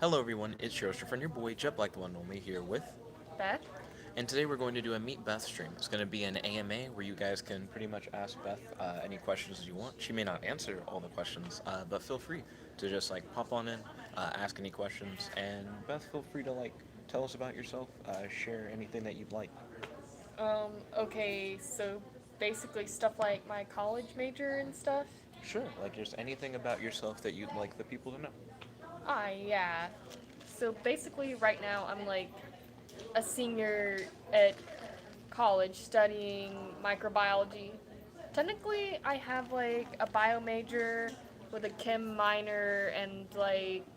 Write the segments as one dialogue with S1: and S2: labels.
S1: Hello everyone, it's your friend, your boy, Jet Black the One and Only, here with,
S2: Beth?
S1: and today we're going to do a Meet Beth stream. It's going to be an AMA where you guys can pretty much ask Beth any questions you want. She may not answer all the questions, but feel free to just like pop on in, ask any questions, and Beth, feel free to like tell us about yourself, share anything that you'd like.
S2: Okay, so basically stuff like my college major and stuff.
S1: Sure, like just anything about yourself that you'd like the people to know.
S2: Yeah. So basically, right now, I'm like a senior at college studying microbiology. Technically, I have like a bio major with a chem minor and like,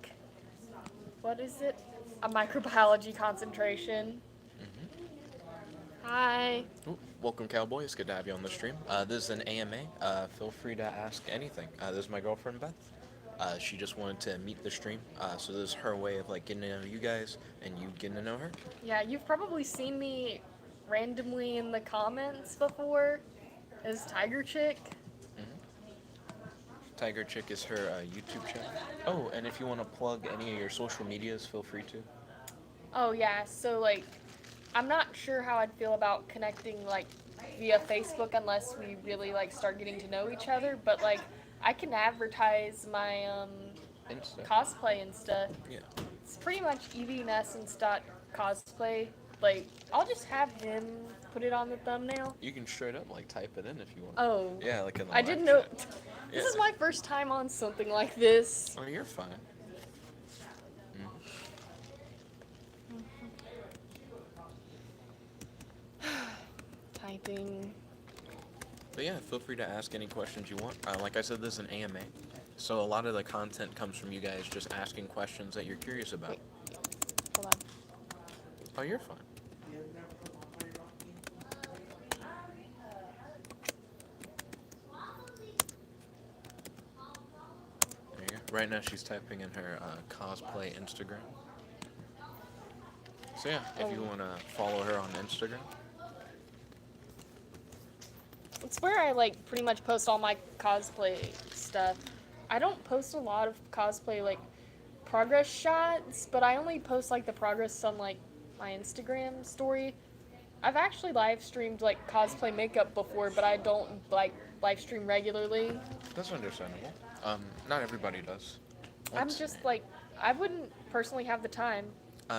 S2: what is it? A microbiology concentration.
S1: hmm
S2: Hi.
S1: Welcome, Cowboy. It's good to have you on the stream. This is an AMA. Feel free to ask anything. This is my girlfriend Beth. She just wanted to meet the stream, so this is her way of like getting to know you guys and you getting to know her.
S2: Yeah, you've probably seen me randomly in the comments before as Tiger Chick.
S1: hmm Tiger Chick is her YouTube channel. Oh, and if you want to plug any of your social medias, feel free to.
S2: Oh yeah, so like I'm not sure how I'd feel about connecting like via Facebook unless we really like start getting to know each other, but like I can advertise my
S1: Insta.
S2: cosplay and stuff.
S1: Yeah.
S2: It's pretty much evnessence.cosplay. Like I'll just have him put it on the thumbnail.
S1: You can straight up like type it in if you want.
S2: Oh,
S1: Yeah, like in the
S2: I
S1: live
S2: didn't know.
S1: chat. Yeah.
S2: This is my first time on something like this.
S1: Oh, you're fine. Mhm.
S2: Typing.
S1: But yeah, feel free to ask any questions you want. Like I said, this is an AMA, so a lot of the content comes from you guys just asking questions that you're curious about.
S2: Wait, hold on.
S1: Oh, you're fine. There you go. Right now, she's typing in her cosplay Instagram. So yeah, if you
S2: Oh,
S1: want to follow her on Instagram,
S2: it's where I like pretty much post all my cosplay stuff. I don't post a lot of cosplay like progress shots, but I only post like the progress on like my Instagram story. I've actually live streamed like cosplay makeup before, but I don't like live stream regularly.
S1: that's understandable. Not everybody does.
S2: I'm
S1: What's
S2: just like I wouldn't personally have the time.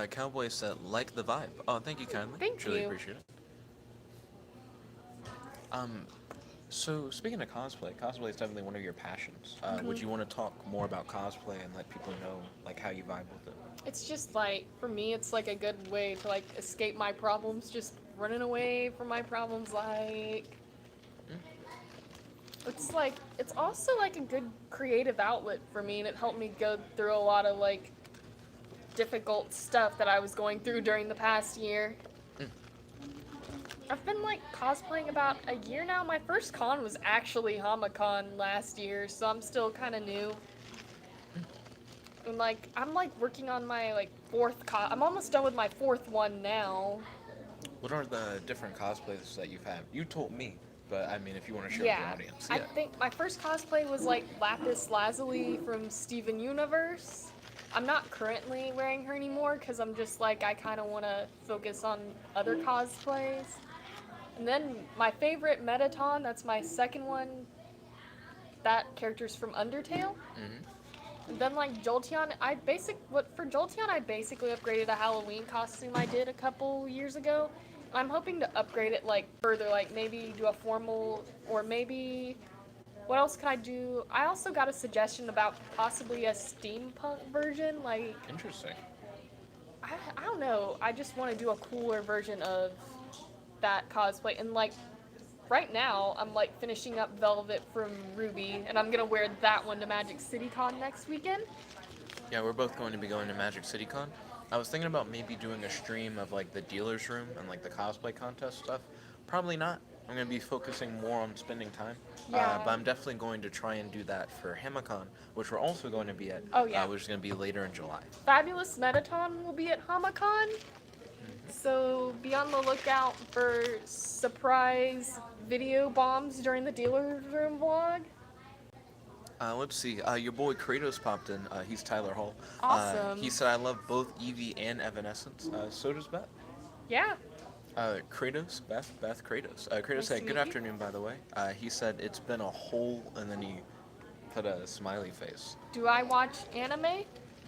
S1: Cowboy said like the vibe. Oh, thank you kindly.
S2: Thank
S1: Truly
S2: you.
S1: appreciate it. Um, so speaking of cosplay, cosplay is definitely one of your passions. Would you want to talk more about cosplay and let people know like how you vibe with it?
S2: It's just like for me it's like a good way to like escape my problems, just running away from my problems like it's like it's also like a good creative outlet for me and it helped me go through a lot of like difficult stuff that I was going through during the past year.
S1: Mm.
S2: I've been like cosplaying about a year now. My first con was actually Hamacon last year, so I'm still kind of new. And like I'm like working on my like I'm almost done with my fourth one now.
S1: What are the different cosplays that you've had? You told me, but I mean, if you want to share with the
S2: Yeah,
S1: audience,
S2: I
S1: yeah.
S2: think my first cosplay was like Lapis Lazuli from Steven Universe. I'm not currently wearing her anymore because I'm just like I kind of want to focus on other cosplays. And then my favorite Metaton, that's my second one. That character's from Undertale.
S1: hmm
S2: And then like Jolteon, for Jolteon I basically upgraded a Halloween costume I did a couple years ago. I'm hoping to upgrade it like further, like maybe do a formal or maybe what else can I do? I also got a suggestion about possibly a steampunk version. Like
S1: Interesting.
S2: I don't know. I just want to do a cooler version of that cosplay and like right now I'm like finishing up Velvet from Ruby and I'm gonna wear that one to Magic City Con next weekend.
S1: Yeah, we're both going to be going to Magic City Con. I was thinking about maybe doing a stream of like the dealer's room and like the cosplay contest stuff. Probably not. I'm going to be focusing more on spending time.
S2: Yeah.
S1: But I'm definitely going to try and do that for Hamacon, which we're also going to be at,
S2: Oh yeah.
S1: which is going to be later in July.
S2: Fabulous Metaton will be at Hamacon. So be on the lookout for surprise video bombs during the dealer room vlog.
S1: Let's see. Your boy Kratos popped in. He's Tyler Hall.
S2: Awesome.
S1: He said, I love both Eevee and Evanescence. So does Beth.
S2: Yeah.
S1: Kratos, Beth, Kratos. Kratos
S2: Nice to
S1: said, good
S2: meet you.
S1: afternoon, by the way. He said, it's been a whole, and then he put a smiley face.
S2: Do I watch anime?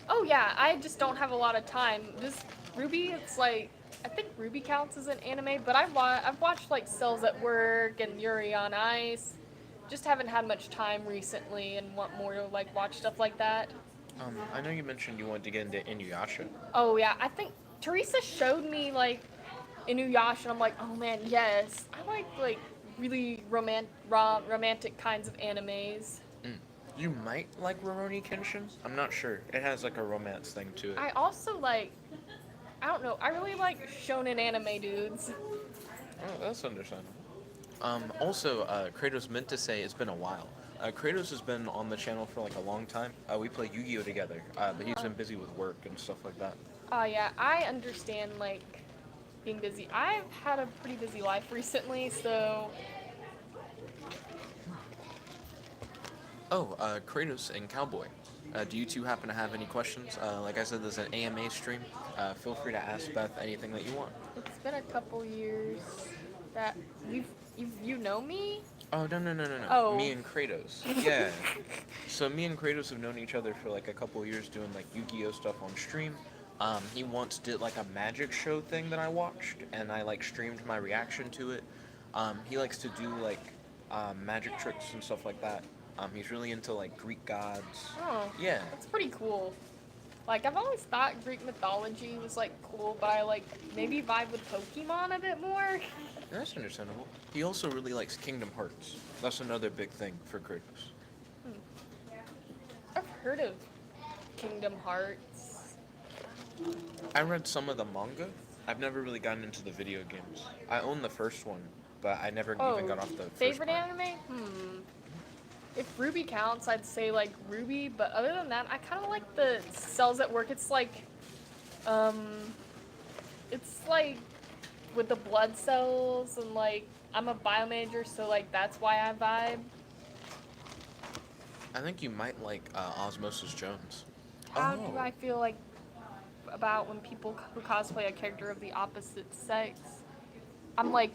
S2: Oh yeah, I just don't have a lot of time. This Ruby, it's like I think Ruby counts as an anime, but I've watched like Cells at Work and Yuri on Ice. Just haven't had much time recently and want more to like watch stuff like that.
S1: I know you mentioned you wanted to get into Inuyasha.
S2: Oh yeah, I think Teresa showed me like Inuyasha and I'm like, oh man, yes. I like really romantic kinds of animes.
S1: Mm. You might like Rurouni Kenshin. I'm not sure. It has like a romance thing to it.
S2: I also like I don't know, I really like shonen anime dudes.
S1: Oh, that's understandable. Also, Kratos meant to say it's been a while. Kratos has been on the channel for like a long time. We play Yu-Gi-Oh together, but he's been busy with work and stuff like that.
S2: Oh yeah, I understand like being busy. I've had a pretty busy life recently, so
S1: Oh, Kratos and Cowboy. Do you two happen to have any questions? Like I said, there's an AMA stream. Feel free to ask Beth anything that you want.
S2: it's been a couple years that you know me?
S1: Oh, no, no, no, no, no.
S2: Oh.
S1: Me and Kratos. Yeah. So me and Kratos have known each other for like a couple of years doing like Yu-Gi-Oh stuff on stream. He once did like a magic show thing that I watched, and I like streamed my reaction to it. He likes to do like magic tricks and stuff like that. He's really into like Greek gods.
S2: Oh,
S1: Yeah.
S2: that's pretty cool. Like I've always thought Greek mythology was like cool, but I like maybe vibe with Pokemon a bit more.
S1: That's understandable. He also really likes Kingdom Hearts. That's another big thing for Kratos.
S2: I've heard of Kingdom Hearts.
S1: I read some of the manga. I've never really gotten into the video games. I own the first one, but I never even got off the first
S2: favorite
S1: part.
S2: anime? If Ruby counts, I'd say like Ruby, but other than that, I kind of like the Cells at Work. Um, it's like with the blood cells and like I'm a biomajor, so like that's why I vibe.
S1: I think you might like Osmosis Jones.
S2: How do I feel like about when people who cosplay a character of the opposite sex? I'm like,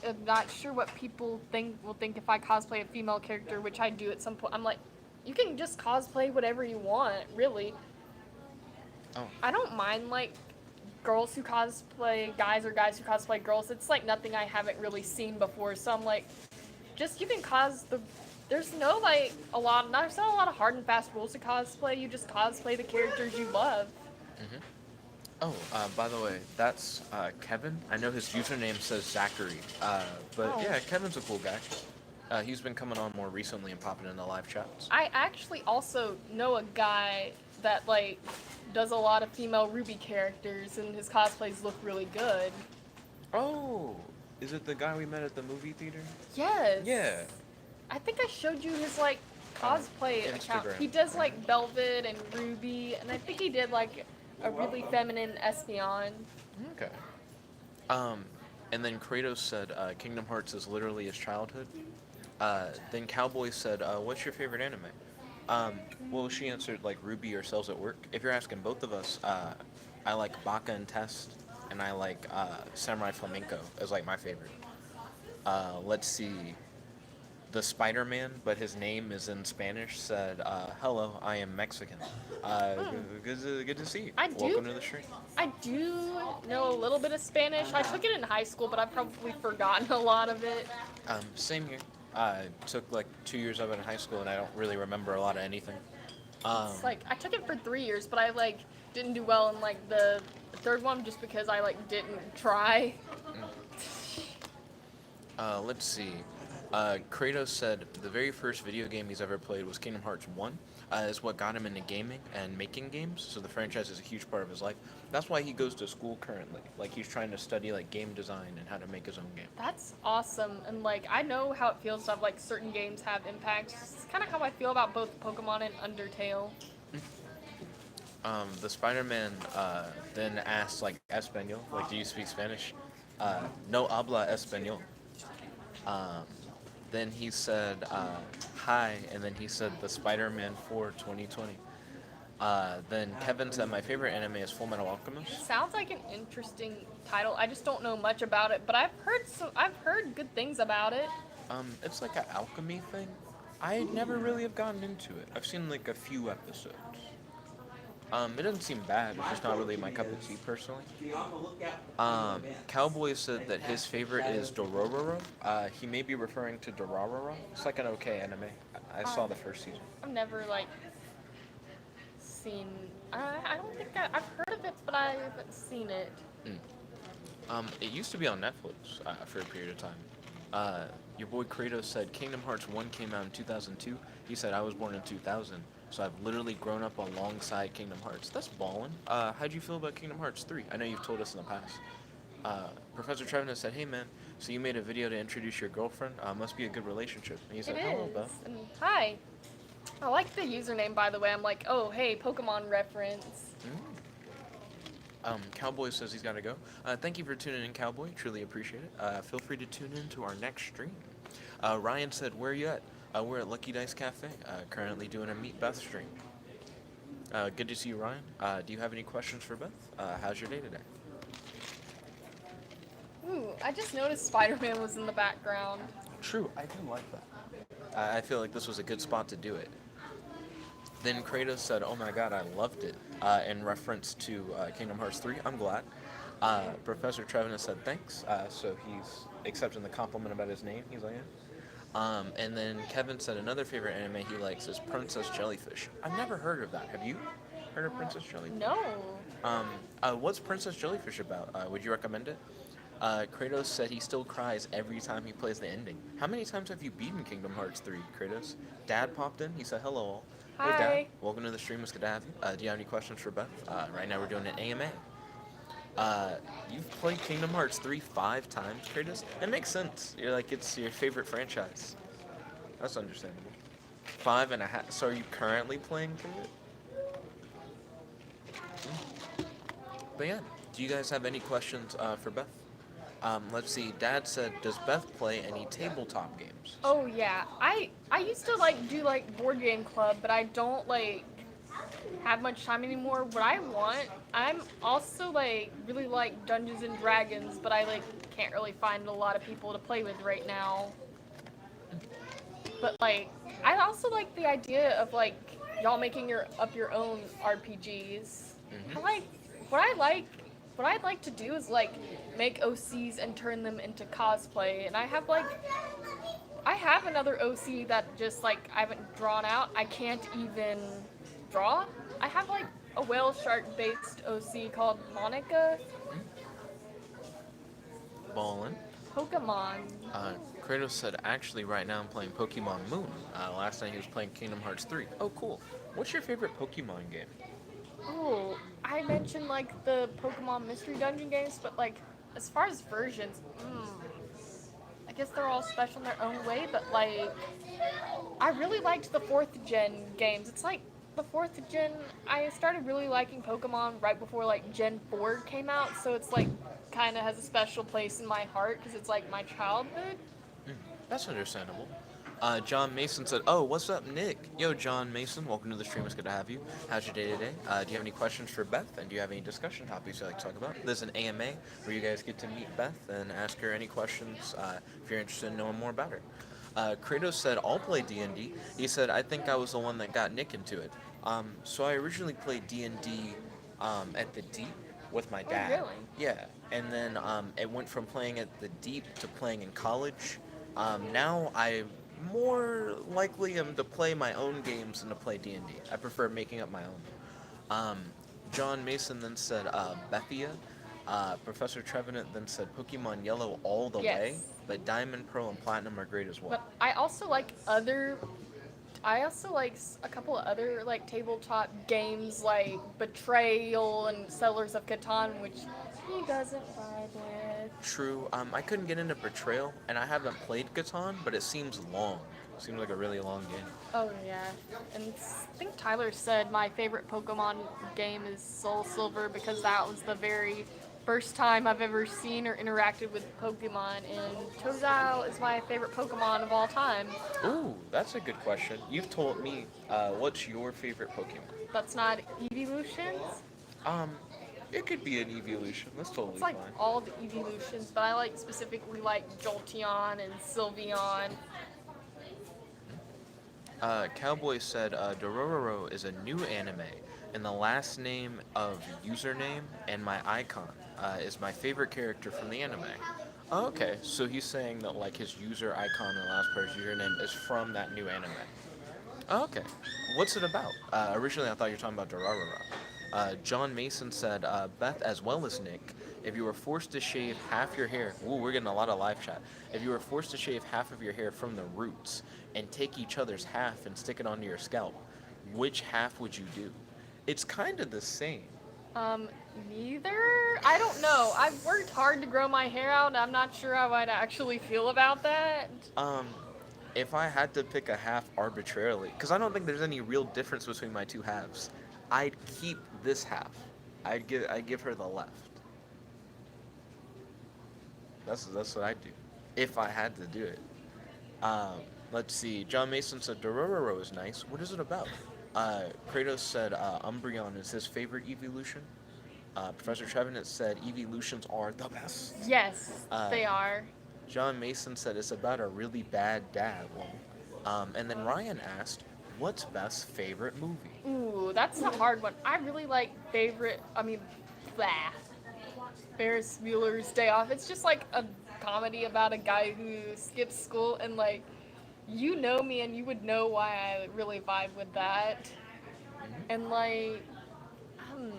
S2: I'm not sure what people will think if I cosplay a female character, which I do at some point. I'm like, you can just cosplay whatever you want, really.
S1: Oh.
S2: I don't mind like girls who cosplay guys or guys who cosplay girls. It's like nothing I haven't really seen before. So I'm like, just you can there's no like there's not a lot of hard and fast rules to cosplay. You just cosplay the characters you love.
S1: Mm-hmm. Oh, by the way, that's Kevin. I know his username says Zachary, but
S2: Oh.
S1: yeah, Kevin's a cool guy. He's been coming on more recently and popping in the live chats.
S2: I actually also know a guy that like does a lot of female Ruby characters, and his cosplays look really good.
S1: Oh, is it the guy we met at the movie theater?
S2: Yes.
S1: Yeah.
S2: I think I showed you his like cosplay account.
S1: Instagram.
S2: He does like Velvet and Ruby, and I think he did like a really feminine Espeon.
S1: Okay. And then Kratos said Kingdom Hearts is literally his childhood. Then Cowboy said, what's your favorite anime? Well, she answered like Ruby or Cells at Work. If you're asking both of us, I like Baka and Test, and I like Samurai Flamenco as like my favorite. Let's see. The Spider-Man, but his name is in Spanish, said, hello, I am Mexican. Good to see you. Welcome to the stream.
S2: I do know a little bit of Spanish. I took it in high school, but I've probably forgotten a lot of it.
S1: Same here. I took like 2 years of it in high school, and I don't really remember a lot of anything.
S2: It's like I took it for 3 years, but I like didn't do well in like the third one just because I like didn't try.
S1: Let's see. Kratos said the very first video game he's ever played was Kingdom Hearts 1. Is what got him into gaming and making games, so the franchise is a huge part of his life. That's why he goes to school currently. Like, he's trying to study, like, game design and how to make his own game.
S2: That's awesome, and like I know how it feels to have like certain games have impact. It's kind of how I feel about both Pokemon and Undertale.
S1: The Spider-Man then asked, like, Espanol, like, do you speak Spanish? No habla Espanol. Then he said, hi, and then he said the Spider-Man 4 2020. Then Kevin said my favorite anime is Full Metal Alchemist.
S2: Sounds like an interesting title. I just don't know much about it, but I've heard good things about it.
S1: It's like an alchemy thing. I never really have gotten into it. I've seen like a few episodes. It doesn't seem bad. It's just not really my cup of tea personally. Cowboy said that his favorite is Dororo. He may be referring to Dororo. It's like an okay anime. I saw the first season.
S2: I've never like seen. I don't think I've heard of it, but I haven't seen it.
S1: It used to be on Netflix for a period of time. Your boy Kratos said Kingdom Hearts 1 came out in 2002. He said I was born in 2000, so I've literally grown up alongside Kingdom Hearts. That's ballin'. How'd you feel about Kingdom Hearts 3? I know you've told us in the past. Professor Trevin said, hey man, so you made a video to introduce your girlfriend? Must be a good relationship. And he said,
S2: It
S1: hello,
S2: is.
S1: Beth.
S2: And hi. I like the username, by the way. I'm like, oh, hey, Pokemon reference.
S1: Cowboy says he's got to go. Thank you for tuning in, Cowboy. Truly appreciate it. Feel free to tune in to our next stream. Ryan said, where are you at? We're at Lucky Dice Cafe, currently doing a Meet Beth stream. Good to see you, Ryan. Do you have any questions for Beth? How's your day today?
S2: Ooh, I just noticed Spider-Man was in the background.
S1: True, I do like that. I feel like this was a good spot to do it. Then Kratos said, oh my god, I loved it, in reference to Kingdom Hearts 3. I'm glad. Professor Trevin said thanks, so he's accepting the compliment about his name. He's like, yeah. And then Kevin said another favorite anime he likes is Princess Jellyfish. I've never heard of that. Have you heard of Princess Jellyfish?
S2: No.
S1: What's Princess Jellyfish about? Would you recommend it? Kratos said he still cries every time he plays the ending. How many times have you beaten Kingdom Hearts 3, Kratos? Dad popped in. He said, hello all.
S2: Hi.
S1: Hey, Dad. Welcome to the stream. It's good to have you. Do you have any questions for Beth? Right now we're doing an AMA. You've played Kingdom Hearts 3 5 times, Kratos? It makes sense. You're like, it's your favorite franchise. That's understandable. 5.5. So are you currently playing through it? But yeah, do you guys have any questions for Beth? Let's see. Dad said, does Beth play any tabletop games?
S2: Oh yeah, I used to like do like board game club, but I don't like have much time anymore. What I want, I'm also like really like Dungeons and Dragons, but I like can't really find a lot of people to play with right now. But like, I also like the idea of like y'all making your own RPGs. I like what I'd like to do is like make OCs and turn them into cosplay. And I have another OC that just like I haven't drawn out. I can't even draw. I have like a whale shark based OC called Monica.
S1: Ballin'.
S2: Pokemon.
S1: Kratos said, actually, right now I'm playing Pokemon Moon. Last night he was playing Kingdom Hearts 3. Oh, cool. What's your favorite Pokemon game?
S2: Oh, I mentioned like the Pokemon Mystery Dungeon games, but like as far as versions, I guess they're all special in their own way. But like, I really liked the 4th gen games. It's like the 4th gen. I started really liking Pokemon right before like Gen 4 came out, so it's like kind of has a special place in my heart because it's like my childhood.
S1: That's understandable. John Mason said, oh, what's up, Nick? Yo, John Mason, welcome to the stream. It's good to have you. How's your day today? Do you have any questions for Beth? And do you have any discussion topics you'd like to talk about? There's an AMA where you guys get to meet Beth and ask her any questions if you're interested in knowing more about her. Kratos said, I'll play D&D. He said, I think I was the one that got Nick into it. So I originally played D&D at the Deep with my dad.
S2: Oh, really?
S1: Yeah. And then it went from playing at the Deep to playing in college. Now I more likely am to play my own games than to play D&D. I prefer making up my own. John Mason then said Bethia. Professor Trevenant then said Pokemon Yellow all the way, but Diamond, Pearl, and Platinum are great as well.
S2: But I also like a couple of other like tabletop games like Betrayal and Settlers of Catan, which he doesn't vibe with.
S1: True. I couldn't get into Betrayal, and I haven't played Catan, but it seems long. It seems like a really long game.
S2: Oh yeah, and I think Tyler said my favorite Pokemon game is Soul Silver because that was the very first time I've ever seen or interacted with Pokemon, and Tozao is my favorite Pokemon of all time.
S1: Ooh, that's a good question. You've told me, what's your favorite Pokemon?
S2: That's not evolutions.
S1: Um, it could be an evolution. That's totally
S2: It's like
S1: fine.
S2: all the evolutions, but I like specifically like Jolteon and Sylveon.
S1: Cowboy said Dororo is a new anime, and the last name of username and my icon is my favorite character from the anime. Oh, okay, so he's saying that like his user icon and last person's username is from that new anime. Oh, okay, what's it about? Originally, I thought you were talking about Dororo. John Mason said, Beth as well as Nick, if you were forced to shave half your hair, ooh, we're getting a lot of live chat. If you were forced to shave half of your hair from the roots and take each other's half and stick it onto your scalp, which half would you do? It's kind of the same.
S2: Um, Neither. I don't know. I've worked hard to grow my hair out, and I'm not sure how I'd actually feel about that.
S1: Um, if I had to pick a half arbitrarily, because I don't think there's any real difference between my two halves, I'd keep this half. I'd give her the left. That's what I'd do, if I had to do it. Um, let's see. John Mason said Dororo is nice. What is it about? Kratos said Umbreon is his favorite evolution. Professor Trevenant said evolutions are the best.
S2: Yes,
S1: Uh,
S2: they are.
S1: John Mason said it's about a really bad dad. And then Ryan asked, "What's Beth's favorite movie?"
S2: Ooh, that's a hard one. I really like blah. Ferris Bueller's Day Off. It's just like a comedy about a guy who skips school, and like, you know me and you would know why I really vibe with that.
S1: Mhm.
S2: And like, um,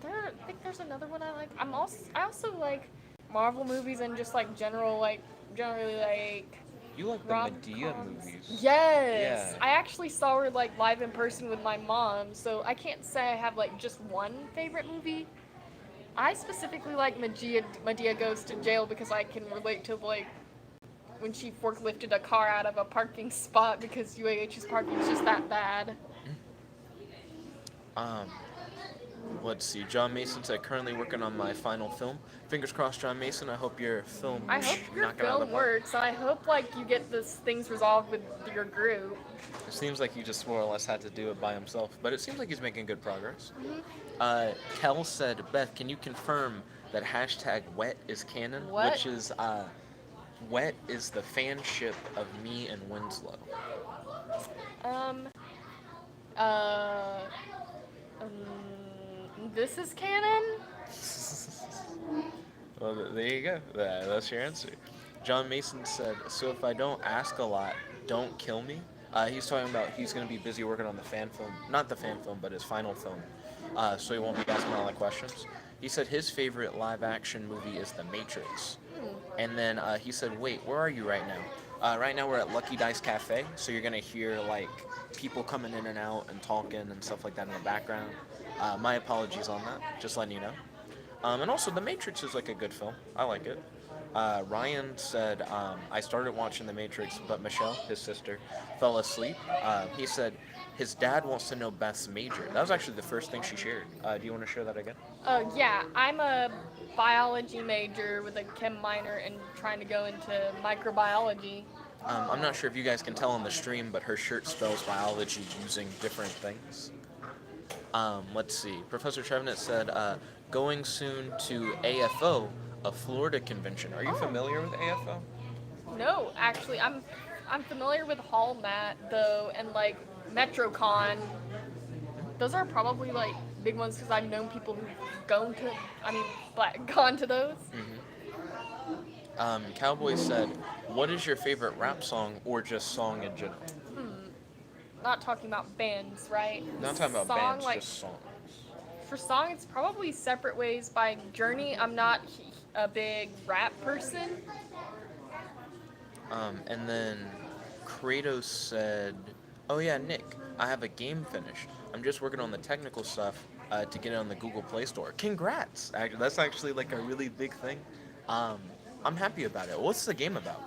S2: I think there's another one I like. I also like Marvel movies and just like generally like
S1: You like the Medea
S2: rom-coms.
S1: movies?
S2: Yes,
S1: Yeah.
S2: I actually saw her like live in person with my mom, so I can't say I have like just one favorite movie. I specifically like Medea Goes to Jail because I can relate to like when she forklifted a car out of a parking spot because UAH's parking is just that bad.
S1: Um, let's see. John Mason said currently working on my final film. Fingers crossed, John Mason. I hope your film
S2: I hope your
S1: knock it out of the
S2: film
S1: park.
S2: works. I hope like you get this things resolved with your group.
S1: It seems like he just more or less had to do it by himself, but it seems like he's making good progress.
S2: Mhm.
S1: Kel said, Beth, can you confirm that hashtag wet is canon?
S2: What?
S1: Which is, wet is the fan ship of me and Winslow.
S2: Um. Uh. This is canon.
S1: Well, there you go. That's your answer. John Mason said, so if I don't ask a lot, don't kill me. He's talking about he's going to be busy working on the fan film, not the fan film, but his final film. So he won't be asking all the questions. He said his favorite live action movie is The Matrix. And then he said, wait, where are you right now? Right now we're at Lucky Dice Cafe, so you're going to hear like people coming in and out and talking and stuff like that in the background. My apologies on that, just letting you know. And also, The Matrix is like a good film. I like it. Ryan said, I started watching The Matrix, but Michelle, his sister, fell asleep. He said his dad wants to know Beth's major. That was actually the first thing she shared. Do you want to share that again?
S2: Yeah, I'm a biology major with a chem minor and trying to go into microbiology.
S1: I'm not sure if you guys can tell on the stream, but her shirt spells biology using different things. Let's see. Professor Trevenant said, going soon to AFO, a Florida convention. Are you familiar with AFO?
S2: No, actually, I'm familiar with Hall Mat though, and like MetroCon. Those are probably like big ones because I've known people who've gone to those.
S1: Cowboy said, what is your favorite rap song or just song in general?
S2: Not talking about bands, right?
S1: Not talking about
S2: Song,
S1: bands,
S2: like,
S1: just songs.
S2: for song, it's probably Separate Ways by Journey. I'm not a big rap person.
S1: And then Kratos said, oh yeah, Nick, I have a game finished. I'm just working on the technical stuff to get it on the Google Play Store. Congrats! That's actually like a really big thing. I'm happy about it. What's the game about?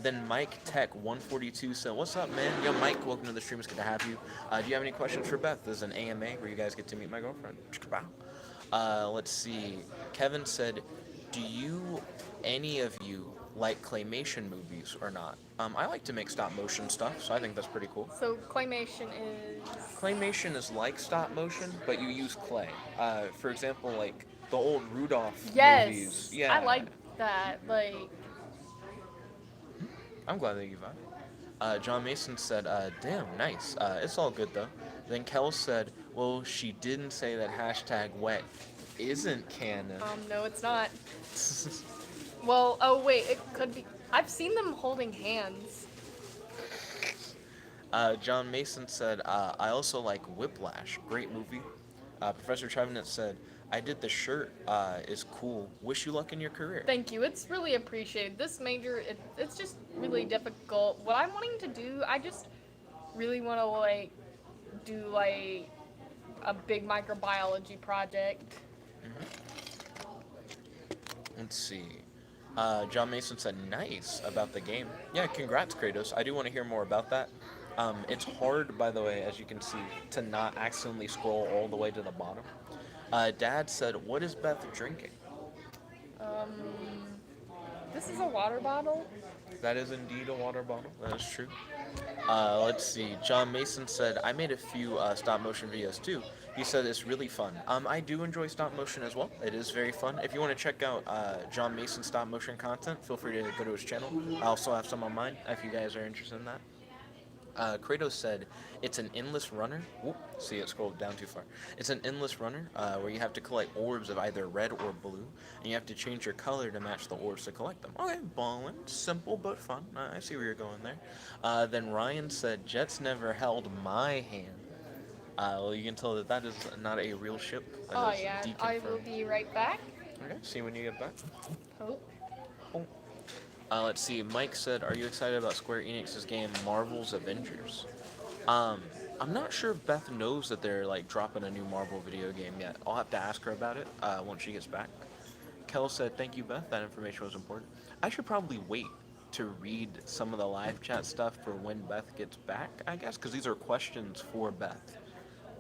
S1: Then Mike Tech 142 said, what's up, man? Yo, Mike, welcome to the stream. It's good to have you. Do you have any questions for Beth? This is an AMA where you guys get to meet my girlfriend. Let's see. Kevin said, "Do you, any of you, like claymation movies or not?" I like to make stop motion stuff, so I think that's pretty cool.
S2: So claymation is.
S1: Claymation is like stop motion, but you use clay. For example, like the old Rudolph movies.
S2: Yes, I
S1: Yeah,
S2: like that. Like,
S1: I'm glad that you vibe. John Mason said, "Damn, nice. It's all good though." Then Kel said, "Well, she didn't say that hashtag wet isn't canon."
S2: no, it's not. Well, oh wait, it could be. I've seen them holding hands.
S1: John Mason said, "I also like Whiplash. Great movie." Professor Trevenant said, "I did the shirt. Is cool. Wish you luck in your career."
S2: Thank you. It's really appreciated. This major, it's just really difficult. What I'm wanting to do, I just really want to like do like a big microbiology project.
S1: Let's see. John Mason said, "Nice about the game." Yeah, congrats, Kratos. I do want to hear more about that. It's hard, by the way, as you can see, to not accidentally scroll all the way to the bottom. Dad said, "What is Beth drinking?"
S2: Um, this is a water bottle.
S1: That is indeed a water bottle. That is true. Let's see. John Mason said, "I made a few stop motion videos too." He said it's really fun. I do enjoy stop motion as well. It is very fun. If you want to check out John Mason stop motion content, feel free to go to his channel. I also have some on mine if you guys are interested in that. Kratos said, "It's an endless runner." Whoop, see, it scrolled down too far. It's an endless runner where you have to collect orbs of either red or blue, and you have to change your color to match the orbs to collect them. Okay, ballin'. Simple but fun. I see where you're going there. Then Ryan said, "Jet's never held my hand." Well, you can tell that that is not a real ship. That
S2: Oh
S1: is
S2: yeah, I will
S1: deconfirmed.
S2: be right back.
S1: Okay, see when you get back.
S2: Oh,
S1: Cool. Let's see. Mike said, "Are you excited about Square Enix's game Marvel's Avengers?" Um, I'm not sure if Beth knows that they're like dropping a new Marvel video game yet. I'll have to ask her about it once she gets back. Kel said, "Thank you, Beth. That information was important." I should probably wait to read some of the live chat stuff for when Beth gets back, I guess, because these are questions for Beth.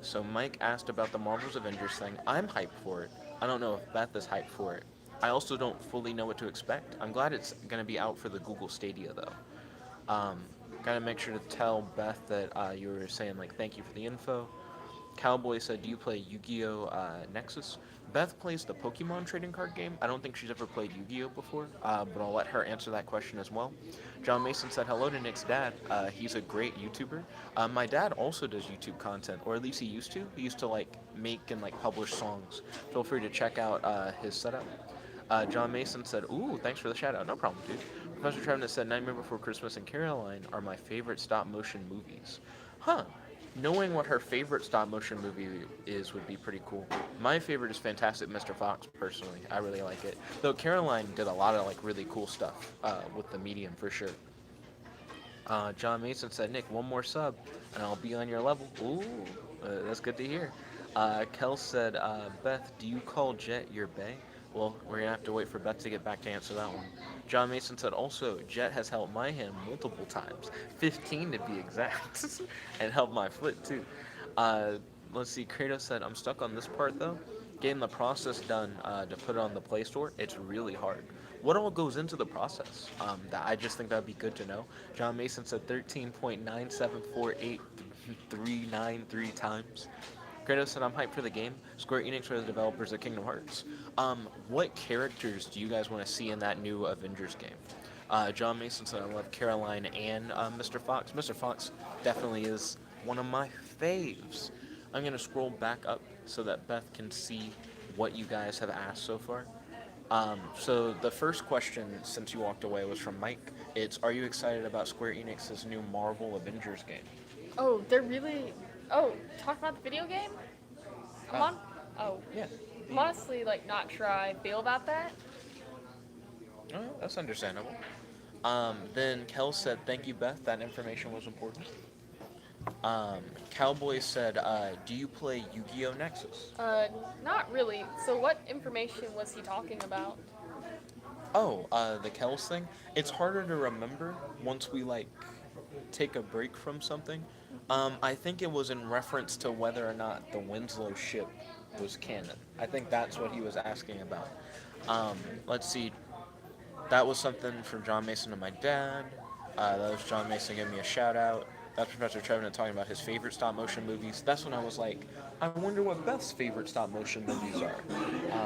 S1: So Mike asked about the Marvel's Avengers thing. I'm hyped for it. I don't know if Beth is hyped for it. I also don't fully know what to expect. I'm glad it's going to be out for the Google Stadia, though. Um, Gotta make sure to tell Beth that you were saying, like, thank you for the info. Cowboy said, "Do you play Yu-Gi-Oh! Nexus?" Beth plays the Pokemon trading card game. I don't think she's ever played Yu-Gi-Oh! Before, but I'll let her answer that question as well. John Mason said, "Hello to Nick's dad. He's a great YouTuber." My dad also does YouTube content, or at least he used to. He used to, like, make and, like, publish songs. Feel free to check out his setup. John Mason said, "Ooh, thanks for the shout out." No problem, dude. Professor Trevor said, "Nightmare Before Christmas and Caroline are my favorite stop motion movies." Huh. Knowing what her favorite stop motion movie is would be pretty cool. My favorite is Fantastic Mr. Fox, personally. I really like it. Though Caroline did a lot of like really cool stuff with the medium for sure. John Mason said, "Nick, one more sub, and I'll be on your level." Ooh, that's good to hear. Kel said, "Beth, do you call Jet your bae?" Well, we're gonna have to wait for Beth to get back to answer that one. John Mason said, "Also, Jet has held my hand multiple times, 15 to be exact, and held my foot too." Let's see. Kratos said, "I'm stuck on this part though. Getting the process done to put it on the Play Store, it's really hard." What all goes into the process? That I just think that'd be good to know. John Mason said 13.9748393 times. Kratos said, "I'm hyped for the game. Square Enix are the developers of Kingdom Hearts." What characters do you guys want to see in that new Avengers game? John Mason said, "I love Caroline and Mr. Fox." Mr. Fox definitely is one of my faves. I'm going to scroll back up so that Beth can see what you guys have asked so far. So the first question, since you walked away, was from Mike. It's, "Are you excited about Square Enix's new Marvel Avengers game?"
S2: oh, they're really. Oh, talk about the video game. I'm
S1: Uh,
S2: on. Oh,
S1: yeah.
S2: I'm honestly like not sure how I feel about that.
S1: Oh, that's understandable. Then Kel said, "Thank you, Beth. That information was important." Cowboy said, "Do you play Yu-Gi-Oh! Nexus?"
S2: Not really. So what information was he talking about?
S1: Oh, the Kells thing. It's harder to remember once we like take a break from something. I think it was in reference to whether or not the Winslow ship was canon. I think that's what he was asking about. Um, let's see. That was something from John Mason and my dad. That was John Mason giving me a shout out. That's Professor Trevenant talking about his favorite stop motion movies. That's when I was like, I wonder what Beth's favorite stop motion movies are.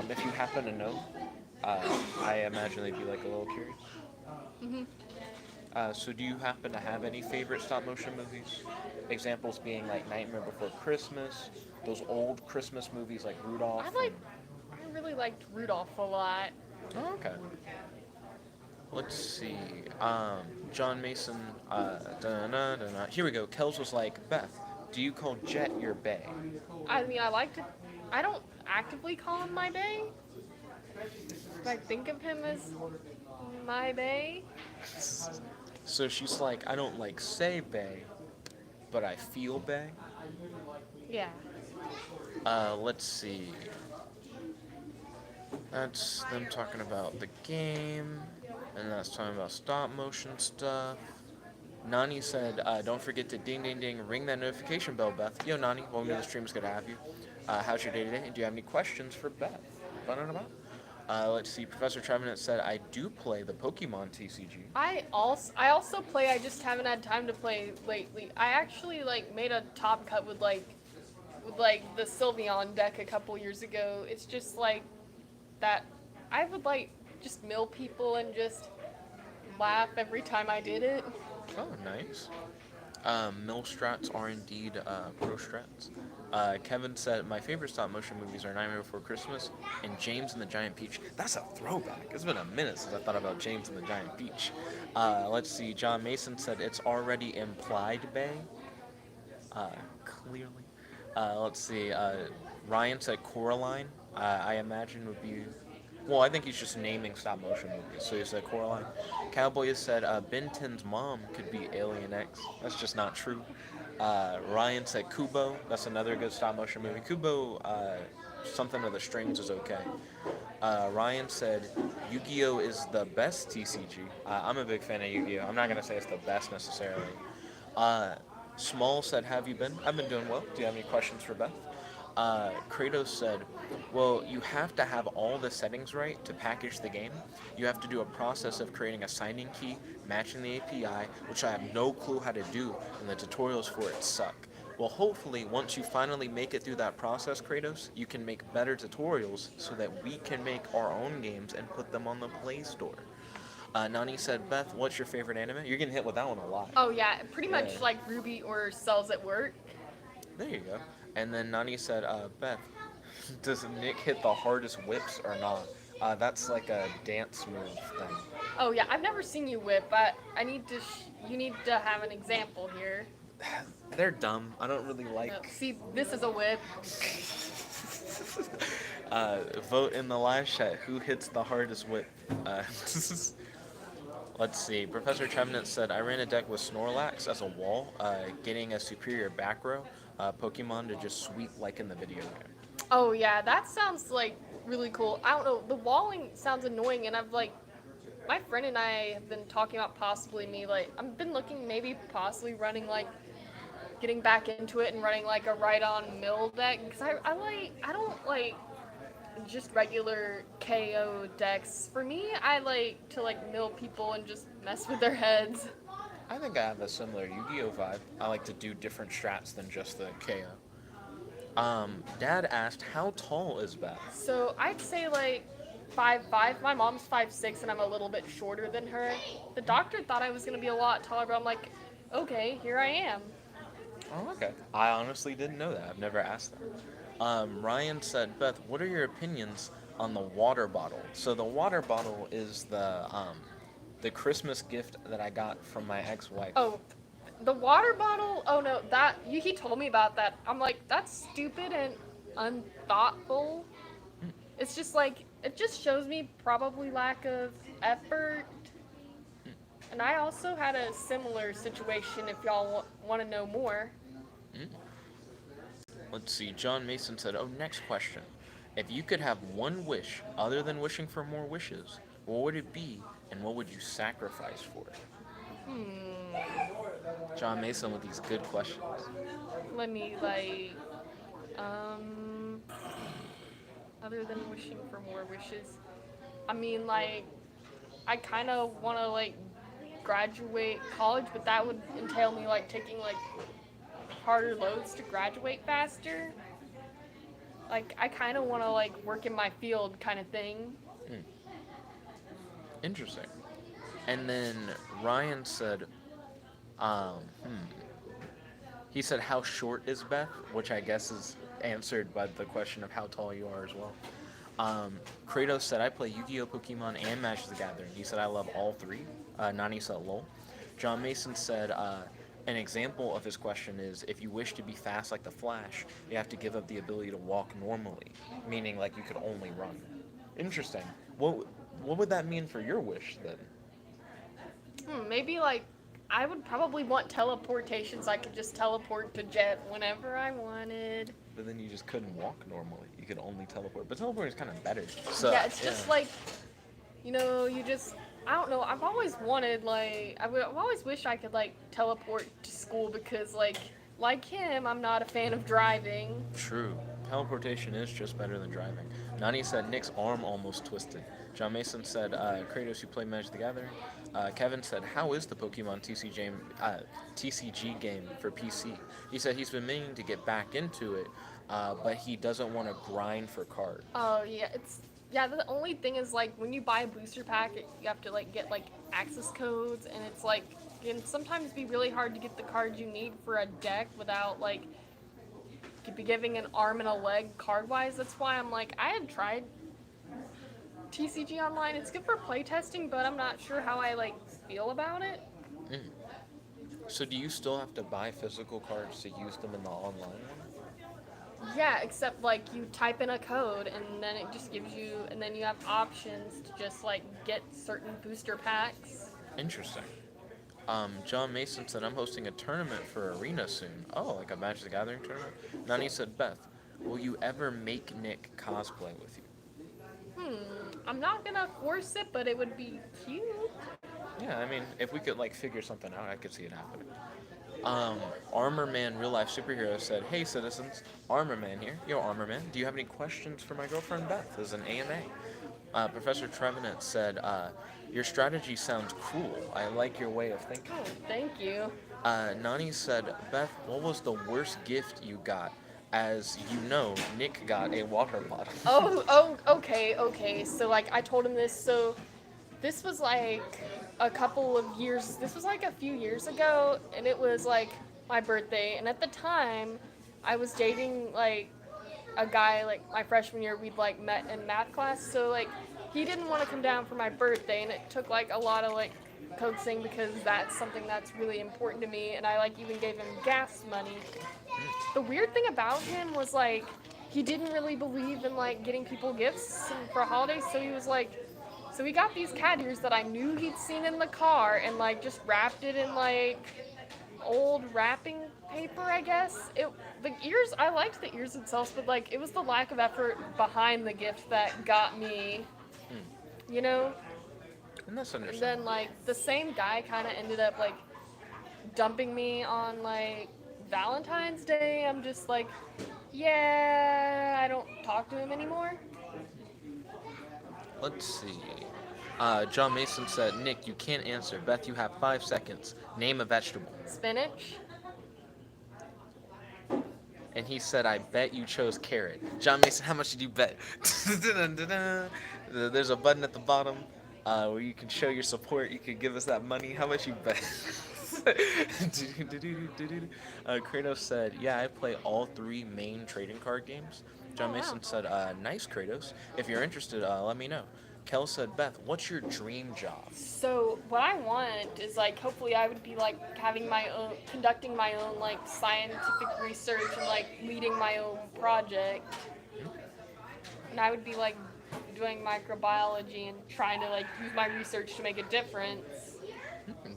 S1: If you happen to know, I imagine they'd be like a little curious.
S2: Hmm.
S1: So do you happen to have any favorite stop motion movies? Examples being like Nightmare Before Christmas, those old Christmas movies like Rudolph.
S2: I like. I really liked Rudolph a lot.
S1: Oh, okay. Let's see. John Mason. Da-na-na-na-na. Here we go. Kels was like, Beth, do you call Jet your bae?
S2: I mean, I like to. I don't actively call him my bae. But I think of him as my bae.
S1: So she's like, I don't like say bae, but I feel bae.
S2: Yeah.
S1: Let's see. That's them talking about the game, and that's talking about stop motion stuff. Nani said, don't forget to ding ding ding, ring that notification bell, Beth. Yo, Nani, welcome to the stream. It's good to have you. How's your day today? And do you have any questions for Beth? Ba-da-da-ba. Let's see. Professor Trevenant said, I do play the Pokemon TCG.
S2: I also play. I just haven't had time to play lately. I actually like made a top cut with the Sylveon deck a couple years ago. It's just like that. I would like just mill people and just laugh every time I did it.
S1: Oh, nice. Mill strats are indeed pro strats. Kevin said, my favorite stop motion movies are Nightmare Before Christmas and James and the Giant Peach. That's a throwback. It's been a minute since I thought about James and the Giant Peach. Let's see. John Mason said, it's already implied, Bay. Clearly. Let's see. Ryan said Coraline. I imagine would be. Well, I think he's just naming stop motion movies. So he said Coraline. Cowboy has said Ben 10's mom could be Alien X. That's just not true. Ryan said Kubo. That's another good stop motion movie. Kubo, something with the strings is okay. Ryan said Yu-Gi-Oh is the best TCG. I'm a big fan of Yu-Gi-Oh. I'm not gonna say it's the best necessarily. Small said, have you been? I've been doing well. Do you have any questions for Beth? Kratos said, well, you have to have all the settings right to package the game. You have to do a process of creating a signing key, matching the API, which I have no clue how to do, and the tutorials for it suck. Well, hopefully, once you finally make it through that process, Kratos, you can make better tutorials so that we can make our own games and put them on the Play Store. Nani said, Beth, what's your favorite anime? You're getting hit with that one a lot.
S2: Oh yeah, pretty
S1: Yeah.
S2: much like Ruby or Cells at Work.
S1: There you go. And then Nani said, Beth, does Nick hit the hardest whips or not? That's like a dance move thing.
S2: Oh yeah, I've never seen you whip, but I need to. You need to have an example here.
S1: They're dumb. I don't really like.
S2: See, this is a whip.
S1: Vote in the live chat. Who hits the hardest whip? Let's see. Professor Trevenant said, I ran a deck with Snorlax as a wall, getting a superior back row Pokemon to just sweep like in the video game.
S2: Oh yeah, that sounds like really cool. I don't know. The walling sounds annoying, and I've like, my friend and I have been talking about possibly I've been looking maybe possibly running like, getting back into it and running like a right-on mill deck because I don't like just regular KO decks. For me, I like to like mill people and just mess with their heads.
S1: I think I have a similar Yu-Gi-Oh vibe. I like to do different strats than just the KO. Dad asked, how tall is Beth?
S2: So I'd say like 5'5". My mom's 5'6", and I'm a little bit shorter than her. The doctor thought I was gonna be a lot taller, but I'm like, okay, here I am.
S1: Oh, okay. I honestly didn't know that. I've never asked that. Ryan said, Beth, what are your opinions on the water bottle? So the water bottle is the Christmas gift that I got from my ex-wife.
S2: Oh, the water bottle? Oh no, he told me about that. I'm like, that's stupid and unthoughtful. It's just like, it just shows me probably lack of effort. And I also had a similar situation if y'all want to know more.
S1: Mm. Let's see. John Mason said, oh, next question. If you could have one wish other than wishing for more wishes, what would it be and what would you sacrifice for it?
S2: Hmm.
S1: John Mason with these good questions.
S2: Let me um, other than wishing for more wishes, I mean, I kind of want to graduate college, but that would entail me taking harder loads to graduate faster. I kind of want to work in my field kind of thing.
S1: Hmm. Interesting. And then Ryan said, um, hmm. He said, how short is Beth? Which I guess is answered by the question of how tall you are as well. Kratos said, I play Yu-Gi-Oh! Pokemon and Magic the Gathering. He said, I love all three. Nani said, lol. John Mason said, an example of his question is, if you wish to be fast like the Flash, you have to give up the ability to walk normally, meaning like you could only run. Interesting. What would that mean for your wish then?
S2: Maybe I would probably want teleportation so I could just teleport to Jet whenever I wanted.
S1: But then you just couldn't walk normally. You could only teleport. But teleporting is kind of better. So
S2: Yeah, it's just you just I don't know. I've always wanted I've always wished I could teleport to school because like him, I'm not a fan of driving.
S1: True. Teleportation is just better than driving. Nani said Nick's arm almost twisted. John Mason said, Kratos, you play Magic the Gathering? Kevin said, how is the Pokemon TCG game for PC? He said he's been meaning to get back into it, but he doesn't want to grind for cards.
S2: Oh yeah, the only thing is when you buy a booster pack, you have to get access codes, and it's it can sometimes be really hard to get the cards you need for a deck without be giving an arm and a leg card wise. That's why I'm I had tried TCG online. It's good for playtesting, but I'm not sure how I feel about it.
S1: Mm. So do you still have to buy physical cards to use them in the online one?
S2: Yeah, except you type in a code and then it just gives you, and then you have options to just get certain booster packs.
S1: Interesting. John Mason said, I'm hosting a tournament for Arena soon. Oh, like a Magic the Gathering tournament? Nani said, Beth, will you ever make Nick cosplay with you?
S2: I'm not gonna force it, but it would be cute.
S1: Yeah, I mean, if we could figure something out, I could see it happening. Armor Man Real Life Superhero said, hey citizens, Armor Man here. Yo, Armor Man, do you have any questions for my girlfriend Beth? This is an AMA. Professor Trevenant said, your strategy sounds cool. I like your way of thinking.
S2: Oh, thank you.
S1: Nani said, Beth, what was the worst gift you got? As you know, Nick got a water bottle.
S2: Okay. So I told him this. So this was a couple of years. This was a few years ago, and it was my birthday. And at the time, I was dating a guy my freshman year. We'd met in math class. So he didn't want to come down for my birthday, and it took a lot of coaxing because that's something that's really important to me. And I even gave him gas money. The weird thing about him was he didn't really believe in getting people gifts for holidays, so he was so he got these cat ears that I knew he'd seen in the car and just wrapped it in old wrapping paper, I guess. The ears, I liked the ears themselves, but it was the lack of effort behind the gift that got me, you know?
S1: And that's understandable.
S2: And then the same guy kind of ended up dumping me on Valentine's Day. I'm just yeah, I don't talk to him anymore.
S1: Let's see. John Mason said, Nick, you can't answer. Beth, you have 5 seconds. Name a vegetable.
S2: Spinach.
S1: And he said, I bet you chose carrot. John Mason, how much did you bet? There's a button at the bottom where you can show your support. You can give us that money. How much you bet? Kratos said, yeah, I play all 3 main trading card games. John Mason said, nice, Kratos. If you're interested, let me know. Kel said, Beth, what's your dream job?
S2: So what I want is hopefully I would be having my own, conducting my own scientific research and leading my own project. And I would be doing microbiology and trying to use my research to make a difference.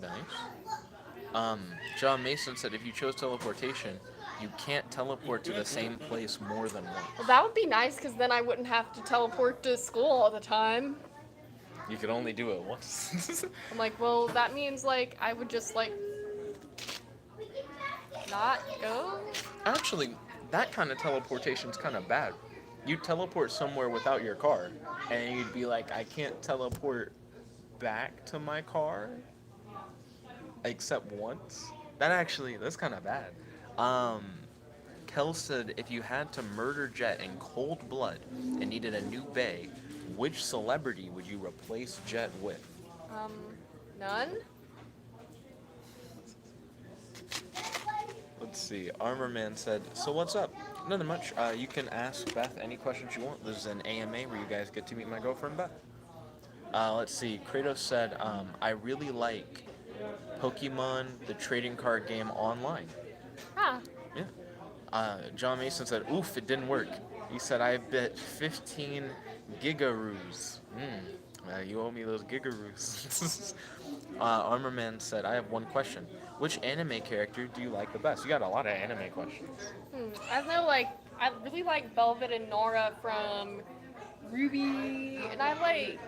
S1: Nice. John Mason said, if you chose teleportation, you can't teleport to the same place more than once.
S2: Well, that would be nice because then I wouldn't have to teleport to school all the time.
S1: You could only do it once.
S2: I'm like, well, that means like I would just like not go.
S1: Actually, that kind of teleportation's kind of bad. You teleport somewhere without your car, and you'd be like, I can't teleport back to my car except once. That's kind of bad. Um, Kel said if you had to murder Jet in cold blood and needed a new bay, which celebrity would you replace Jet with?
S2: Um, none.
S1: Let's see. Armor Man said, so what's up? Nothing much. You can ask Beth any questions you want. This is an AMA where you guys get to meet my girlfriend, Beth. Let's see. Kratos said, I really like Pokemon, the trading card game online.
S2: Huh.
S1: Yeah. John Mason said, oof, it didn't work. He said, I bet 15 gigaroos. You owe me those gigaroos. Armor Man said, I have one question. Which anime character do you like the best? You got a lot of anime questions.
S2: I know, like, I really like Velvet and Nora from Ruby, and I like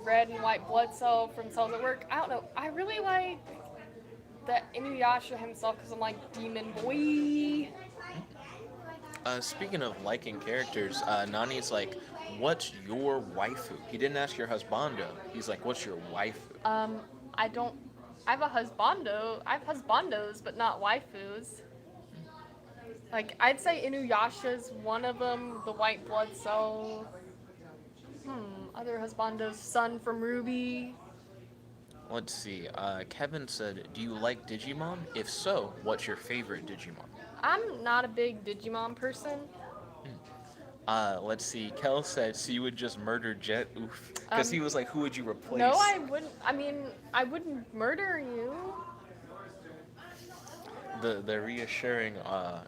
S2: Red and White Blood Cell from Cells at Work. I don't know. I really like the Inuyasha himself because I'm like Demon Boy.
S1: Speaking of liking characters, Nani's like, what's your waifu? He didn't ask your husbando. He's like, what's your waifu?
S2: I don't. I have a husbando. I have husbandos, but not waifus. Like, I'd say Inuyasha's one of them, the White Blood Cell. Other husbandos, Sun from Ruby.
S1: Let's see. Kevin said, do you like Digimon? If so, what's your favorite Digimon?
S2: I'm not a big Digimon person.
S1: Let's see. Kel said, so you would just murder Jet? Oof. Because he was like, who would you replace?
S2: No, I wouldn't. I mean, I wouldn't murder you.
S1: The reassuring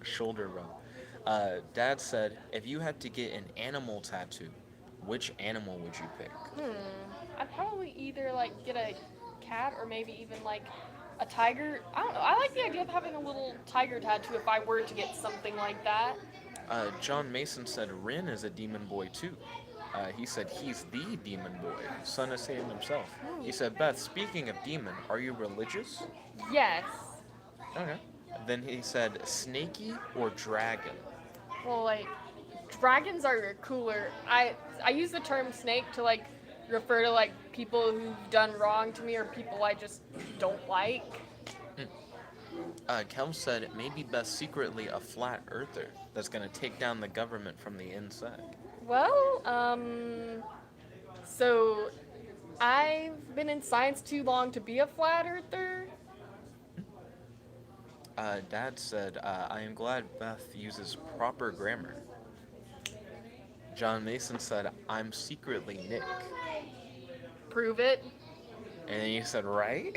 S1: shoulder rub. Dad said, if you had to get an animal tattoo, which animal would you pick?
S2: I'd probably either like get a cat or maybe even like a tiger. I don't know. I like the idea of having a little tiger tattoo if I were to get something like that.
S1: John Mason said Rin is a demon boy too. He said he's the demon boy, son of Satan himself. He said, Beth, speaking of demon, are you religious?
S2: Yes.
S1: Okay. Then he said snaky or dragon?
S2: Well, like dragons are cooler. I use the term snake to like refer to like people who've done wrong to me or people I just don't like.
S1: Kel said maybe Beth secretly a flat earther that's gonna take down the government from the inside.
S2: Well, so I've been in science too long to be a flat earther.
S1: Dad said, I am glad Beth uses proper grammar. John Mason said, I'm secretly Nick.
S2: Prove it.
S1: And then you said, right?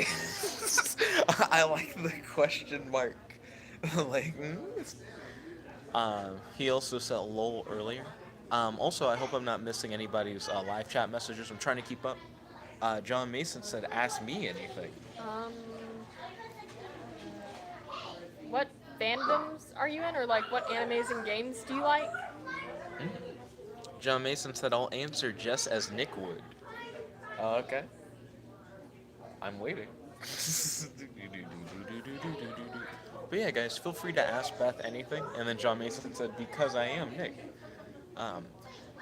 S1: I like the question mark. like, he also said lol earlier. Also, I hope I'm not missing anybody's live chat messages. I'm trying to keep up. John Mason said, ask me anything.
S2: What fandoms are you in, or like what animes and games do you like?
S1: John Mason said, I'll answer just as Nick would. Okay. I'm waiting. But yeah, guys, feel free to ask Beth anything. And then John Mason said, because I am Nick.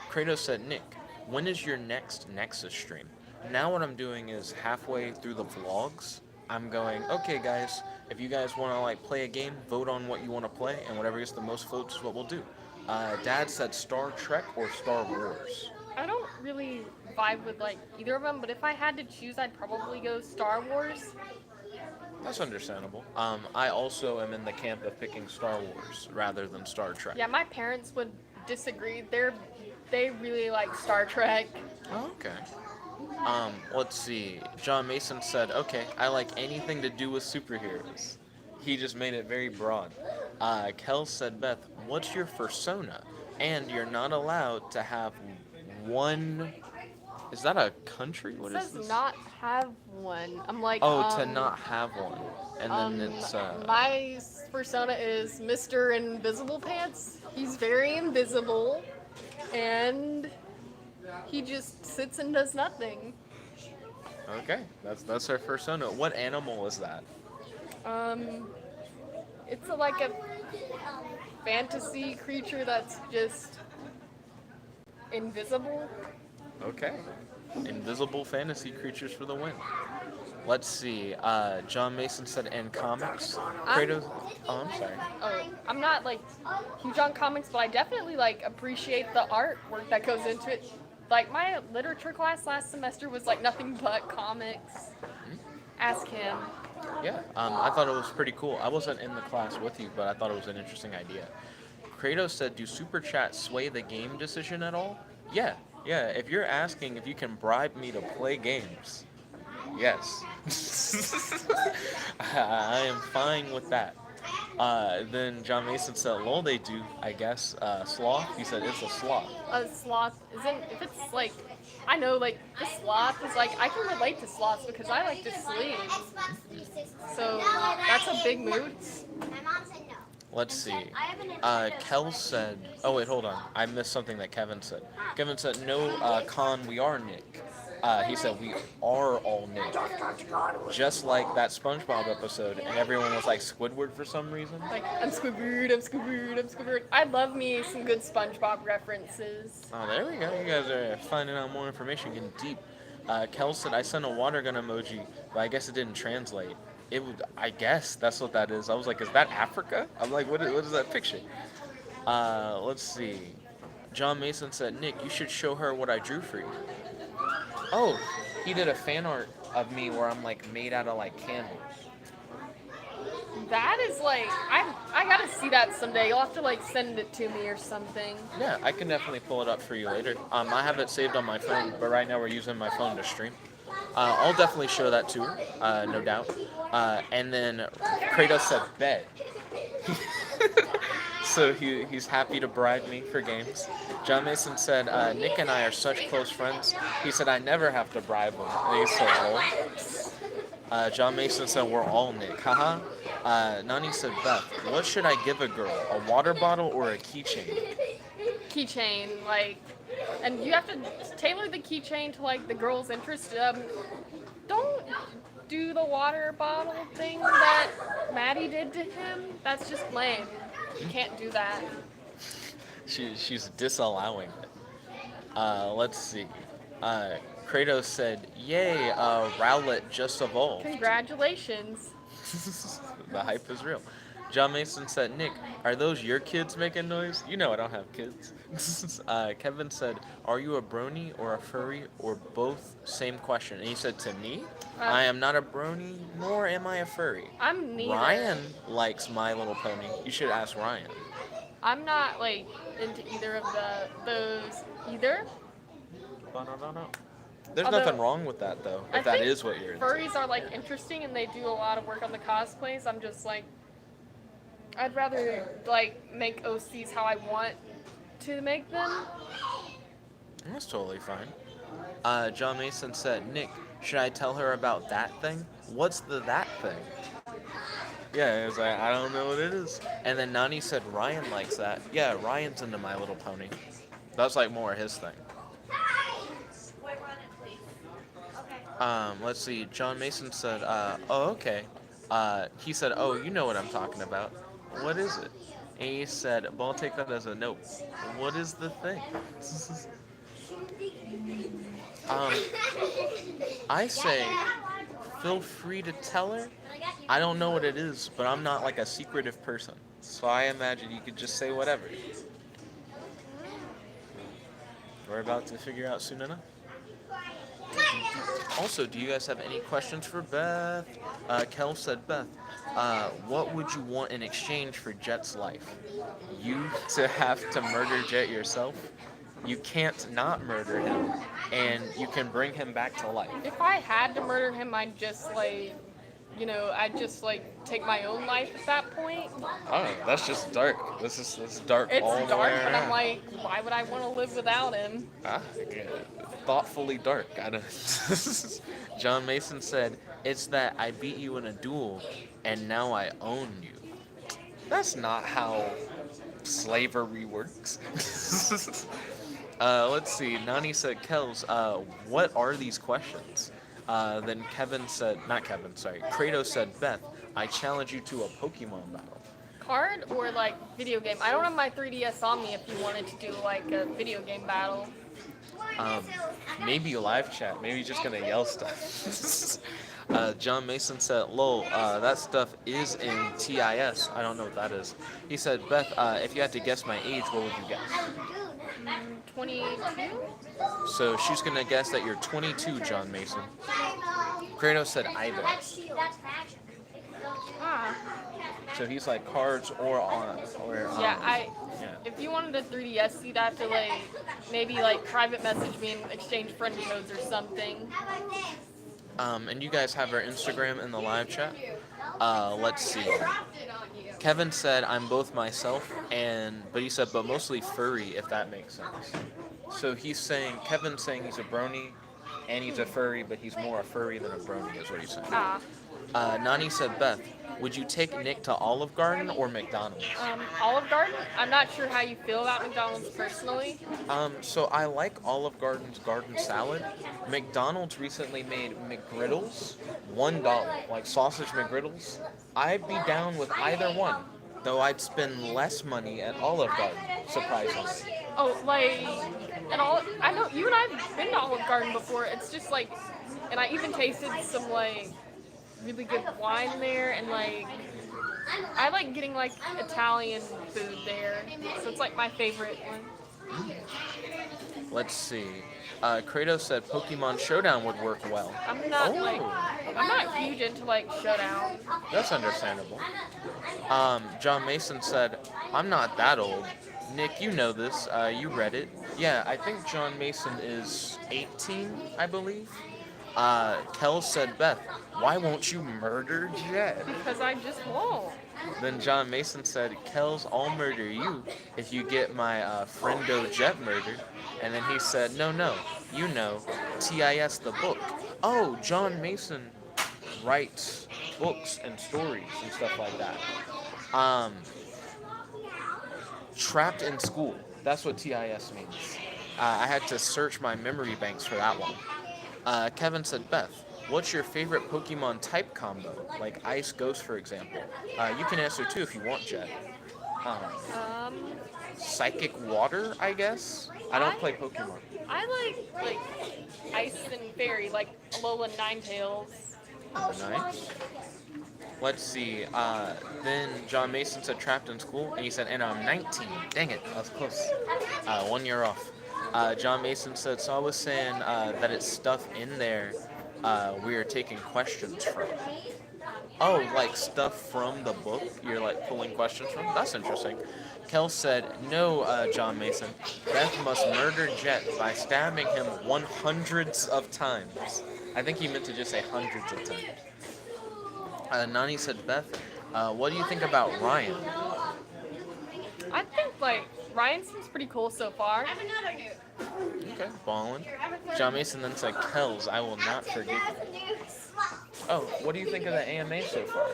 S1: Kratos said, Nick, when is your next Nexus stream? Now what I'm doing is halfway through the vlogs, I'm going, okay, guys, if you guys want to like play a game, vote on what you want to play, and whatever gets the most votes is what we'll do. Dad said Star Trek or Star Wars.
S2: I don't really vibe with like either of them, but if I had to choose, I'd probably go Star Wars.
S1: That's understandable. I also am in the camp of picking Star Wars rather than Star Trek.
S2: Yeah, my parents would disagree. They really like Star Trek.
S1: Oh, okay. Let's see. John Mason said, okay, I like anything to do with superheroes. He just made it very broad. Kel said, Beth, what's your fursona? And you're not allowed to have one... Is that a country? What
S2: It
S1: is
S2: says
S1: this?
S2: not have one. I'm like,
S1: Oh, to not have one. And then it's...
S2: My persona is Mr. Invisible Pants. He's very invisible. And He just sits and does nothing.
S1: Okay, that's our first unknown. What animal is that?
S2: Um, it's like a fantasy creature that's just invisible.
S1: Okay. Invisible fantasy creatures for the win. Let's see. John Mason said in comics.
S2: I'm
S1: Kratos. Oh, I'm sorry.
S2: I'm not like huge on comics, but I definitely like appreciate the artwork that goes into it. Like my literature class last semester was like nothing but comics. Ask him.
S1: Yeah. I thought it was pretty cool. I wasn't in the class with you, but I thought it was an interesting idea. Kratos said, "Do super chats sway the game decision at all?" Yeah. Yeah. If you're asking if you can bribe me to play games, yes. I am fine with that. Then John Mason said, "Lol, they do, I guess." Sloth. He said, "It's a sloth."
S2: A sloth isn't if it's like I know like the sloth is like I can relate to sloths because I like to sleep. So that's a big mood.
S1: Let's see. Kel said, "Oh wait, hold on. I missed something that Kevin said." Kevin said, "No, Con, we are Nick." He said, "We are all Nick," just like that SpongeBob episode, and everyone was like Squidward for some reason.
S2: Like I'm Squidward, I'm Squidward, I'm Squidward. I love me some good SpongeBob references.
S1: Oh, there we go. You guys are finding out more information, getting deep. Kel said, "I sent a water gun emoji, but I guess it didn't translate." It would. I guess that's what that is. I was like, "Is that Africa?" I'm like, what is that picture?" Let's see. John Mason said, "Nick, you should show her what I drew for you." Oh, he did a fan art of me where I'm like made out of like candles.
S2: That is like I gotta see that someday. You'll have to like send it to me or something.
S1: Yeah, I can definitely pull it up for you later. I have it saved on my phone, but right now we're using my phone to stream. I'll definitely show that to her, no doubt. And then Kratos said, "Bet." So he's happy to bribe me for games. John Mason said, "Nick and I are such close friends." He said, "I never have to bribe him." And he said, "Oh." John Mason said, "We're all Nick." Haha. Nani said, "Beth, what should I give a girl? A water bottle or a keychain?"
S2: Keychain, like, and you have to tailor the keychain to like the girl's interest. Don't do the water bottle thing that Maddie did to him. That's just lame. You can't do that.
S1: She's disallowing it. Let's see. Kratos said, "Yay, Rowlet just evolved."
S2: Congratulations.
S1: The hype is real. John Mason said, "Nick, are those your kids making noise?" You know I don't have kids. Kevin said, "Are you a brony or a furry or both?" Same question. And he said to me, "I am not a brony, nor am I a furry."
S2: I'm neither.
S1: Ryan likes My Little Pony. You should ask Ryan.
S2: I'm not like into either of those either.
S1: No. There's
S2: Although,
S1: nothing wrong with that though,
S2: I
S1: if that
S2: think
S1: is what you're into.
S2: furries are like interesting and they do a lot of work on the cosplays. I'm just like, I'd rather like make OCs how I want to make them.
S1: That's totally fine. John Mason said, "Nick, should I tell her about that thing? What's that thing?" Yeah, it was like, I don't know what it is. And then Nani said Ryan likes that. Yeah, Ryan's into My Little Pony. That's like more his thing. Let's see. John Mason said, "Oh, okay." He said, "Oh, you know what I'm talking about. What is it?" And he said, "Well, I'll take that as a note. What is the thing?" um, I say, feel free to tell her. I don't know what it is, but I'm not like a secretive person. So I imagine you could just say whatever. We're about to figure out soon enough. Also, do you guys have any questions for Beth? Kel said, "Beth, what would you want in exchange for Jet's life? You to have to murder Jet yourself? You can't not murder him, and you can bring him back to life."
S2: If I had to murder him, I'd just like, I'd just like take my own life at that point.
S1: Oh, that's just dark. That's dark
S2: It's
S1: all the way
S2: dark, but I'm
S1: around.
S2: like, why would I want to live without him?
S1: Yeah. Thoughtfully dark. I don't. John Mason said, "It's that I beat you in a duel, and now I own you." That's not how slavery works. Let's see. Nani said, Kels, what are these questions? Then Kevin said, not Kevin, sorry. Kratos said, Beth, I challenge you to a Pokemon battle.
S2: Card or like video game? I don't have my 3DS on me if you wanted to do like a video game battle.
S1: Um, maybe live chat. Maybe just gonna yell stuff. John Mason said, lol, that stuff is in TIS. I don't know what that is. He said, Beth, if you had to guess my age, what would you guess?
S2: 22?
S1: So she's gonna guess that you're 22, John Mason. Kratos said either.
S2: Ah.
S1: So he's like cards or on or
S2: Yeah,
S1: yeah.
S2: if you wanted a 3DS, you'd have to like maybe like private message me and exchange friend codes or something.
S1: And you guys have our Instagram in the live chat. Let's see. Kevin said I'm both myself but he said but mostly furry if that makes sense. So he's saying Kevin's saying he's a brony and he's a furry, but he's more a furry than a brony is what he's saying.
S2: Ah.
S1: Nani said, Beth, would you take Nick to Olive Garden or McDonald's?
S2: Olive Garden? I'm not sure how you feel about McDonald's personally.
S1: So I like Olive Garden's garden salad. McDonald's recently made McGriddles, $1, like sausage McGriddles. I'd be down with either one, though I'd spend less money at Olive Garden, surprisingly.
S2: Oh, like, I know you and I've been to Olive Garden before. It's just like, and I even tasted some like really good wine there, and like, I like getting like Italian food there. So it's like my favorite one.
S1: Let's see. Kratos said Pokemon Showdown would work well.
S2: I'm not huge into like Showdown.
S1: That's understandable. John Mason said, I'm not that old. Nick, you know this. You read it. Yeah, I think John Mason is 18, I believe. Kel said, Beth, why won't you murder Jet?
S2: Because I just won't.
S1: Then John Mason said, Kel's, I'll murder you if you get my friendo Jet murdered. And then he said, no, you know, TIS the book. Oh, John Mason writes books and stories and stuff like that. Trapped in school. That's what TIS means. I had to search my memory banks for that one. Kevin said, Beth, what's your favorite Pokemon type combo? Like Ice Ghost, for example. You can answer too if you want, Jet. Psychic Water, I guess? I don't play Pokemon.
S2: I like Ice and Fairy, like Alola Ninetales.
S1: Oh, nice. Let's see. Then John Mason said trapped in school, and he said, and I'm 19. Dang it, I was close. 1 year off. John Mason said, so I was saying that it's stuff in there we are taking questions from. Oh, like stuff from the book you're like pulling questions from? That's interesting. Kel said, no, John Mason. Beth must murder Jet by stabbing him 100s of times. I think he meant to just say hundreds of times. Nani said, Beth, what do you think about Ryan?
S2: I think like Ryan seems pretty cool so far.
S1: Okay, ballin'. John Mason then said, Kels, I will not forgive you. Oh, what do you think of the AMA so far?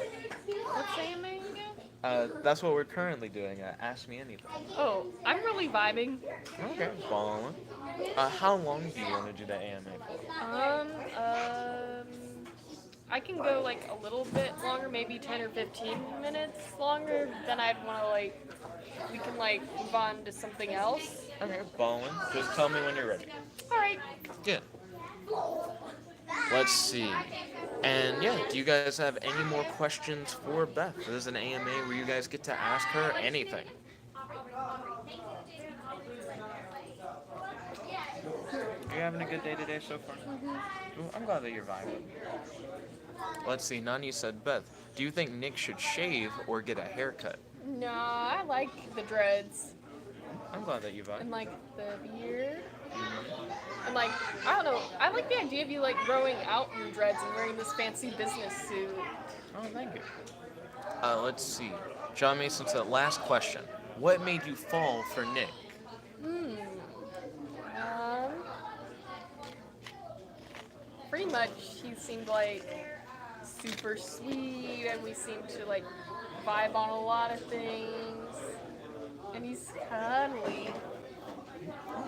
S2: What's AMA again?
S1: That's what we're currently doing. Ask me anything.
S2: Oh, I'm really vibing.
S1: Okay, ballin'. How long do you want to do the AMA for?
S2: I can go like a little bit longer, maybe 10 or 15 minutes longer. Then I'd want to like, we can like move on to something else.
S1: Okay, ballin'. Just tell me when you're ready.
S2: All right.
S1: Good. Let's see. And yeah, do you guys have any more questions for Beth? This is an AMA where you guys get to ask her anything. Are you having a good day today so far? Ooh, I'm glad that you're vibing. Let's see, Nani said, Beth, do you think Nick should shave or get a haircut?
S2: No, I like the dreads
S1: I'm glad that you vibe.
S2: and like the beard. And like, I don't know, I like the idea of you like growing out your dreads and wearing this fancy business suit.
S1: Oh, thank you. Let's see. John Mason said, last question. What made you fall for Nick?
S2: Pretty much he seemed like super sweet and we seemed to like vibe on a lot of things. And he's cuddly.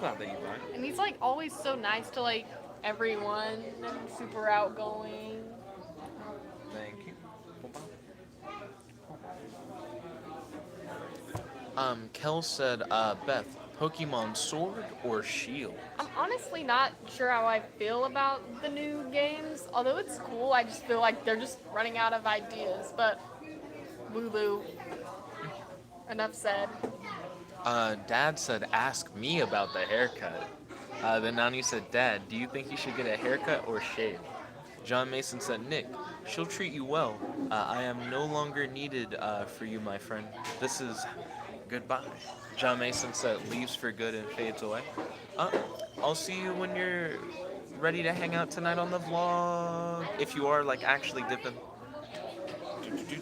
S1: glad that you bought it.
S2: And he's like always so nice to like everyone and super outgoing.
S1: Thank you. Kel said, Beth, Pokemon Sword or Shield?
S2: I'm honestly not sure how I feel about the new games. Although it's cool, I just feel like they're just running out of ideas. But Lulu, enough said.
S1: Dad said, ask me about the haircut. Then Nani said, Dad, do you think you should get a haircut or shave? John Mason said, Nick, she'll treat you well. I am no longer needed for you, my friend. This is goodbye. John Mason said, leaves for good and fades away. Uh, I'll see you when you're ready to hang out tonight on the vlog. If you are, like, actually dipping. Hey,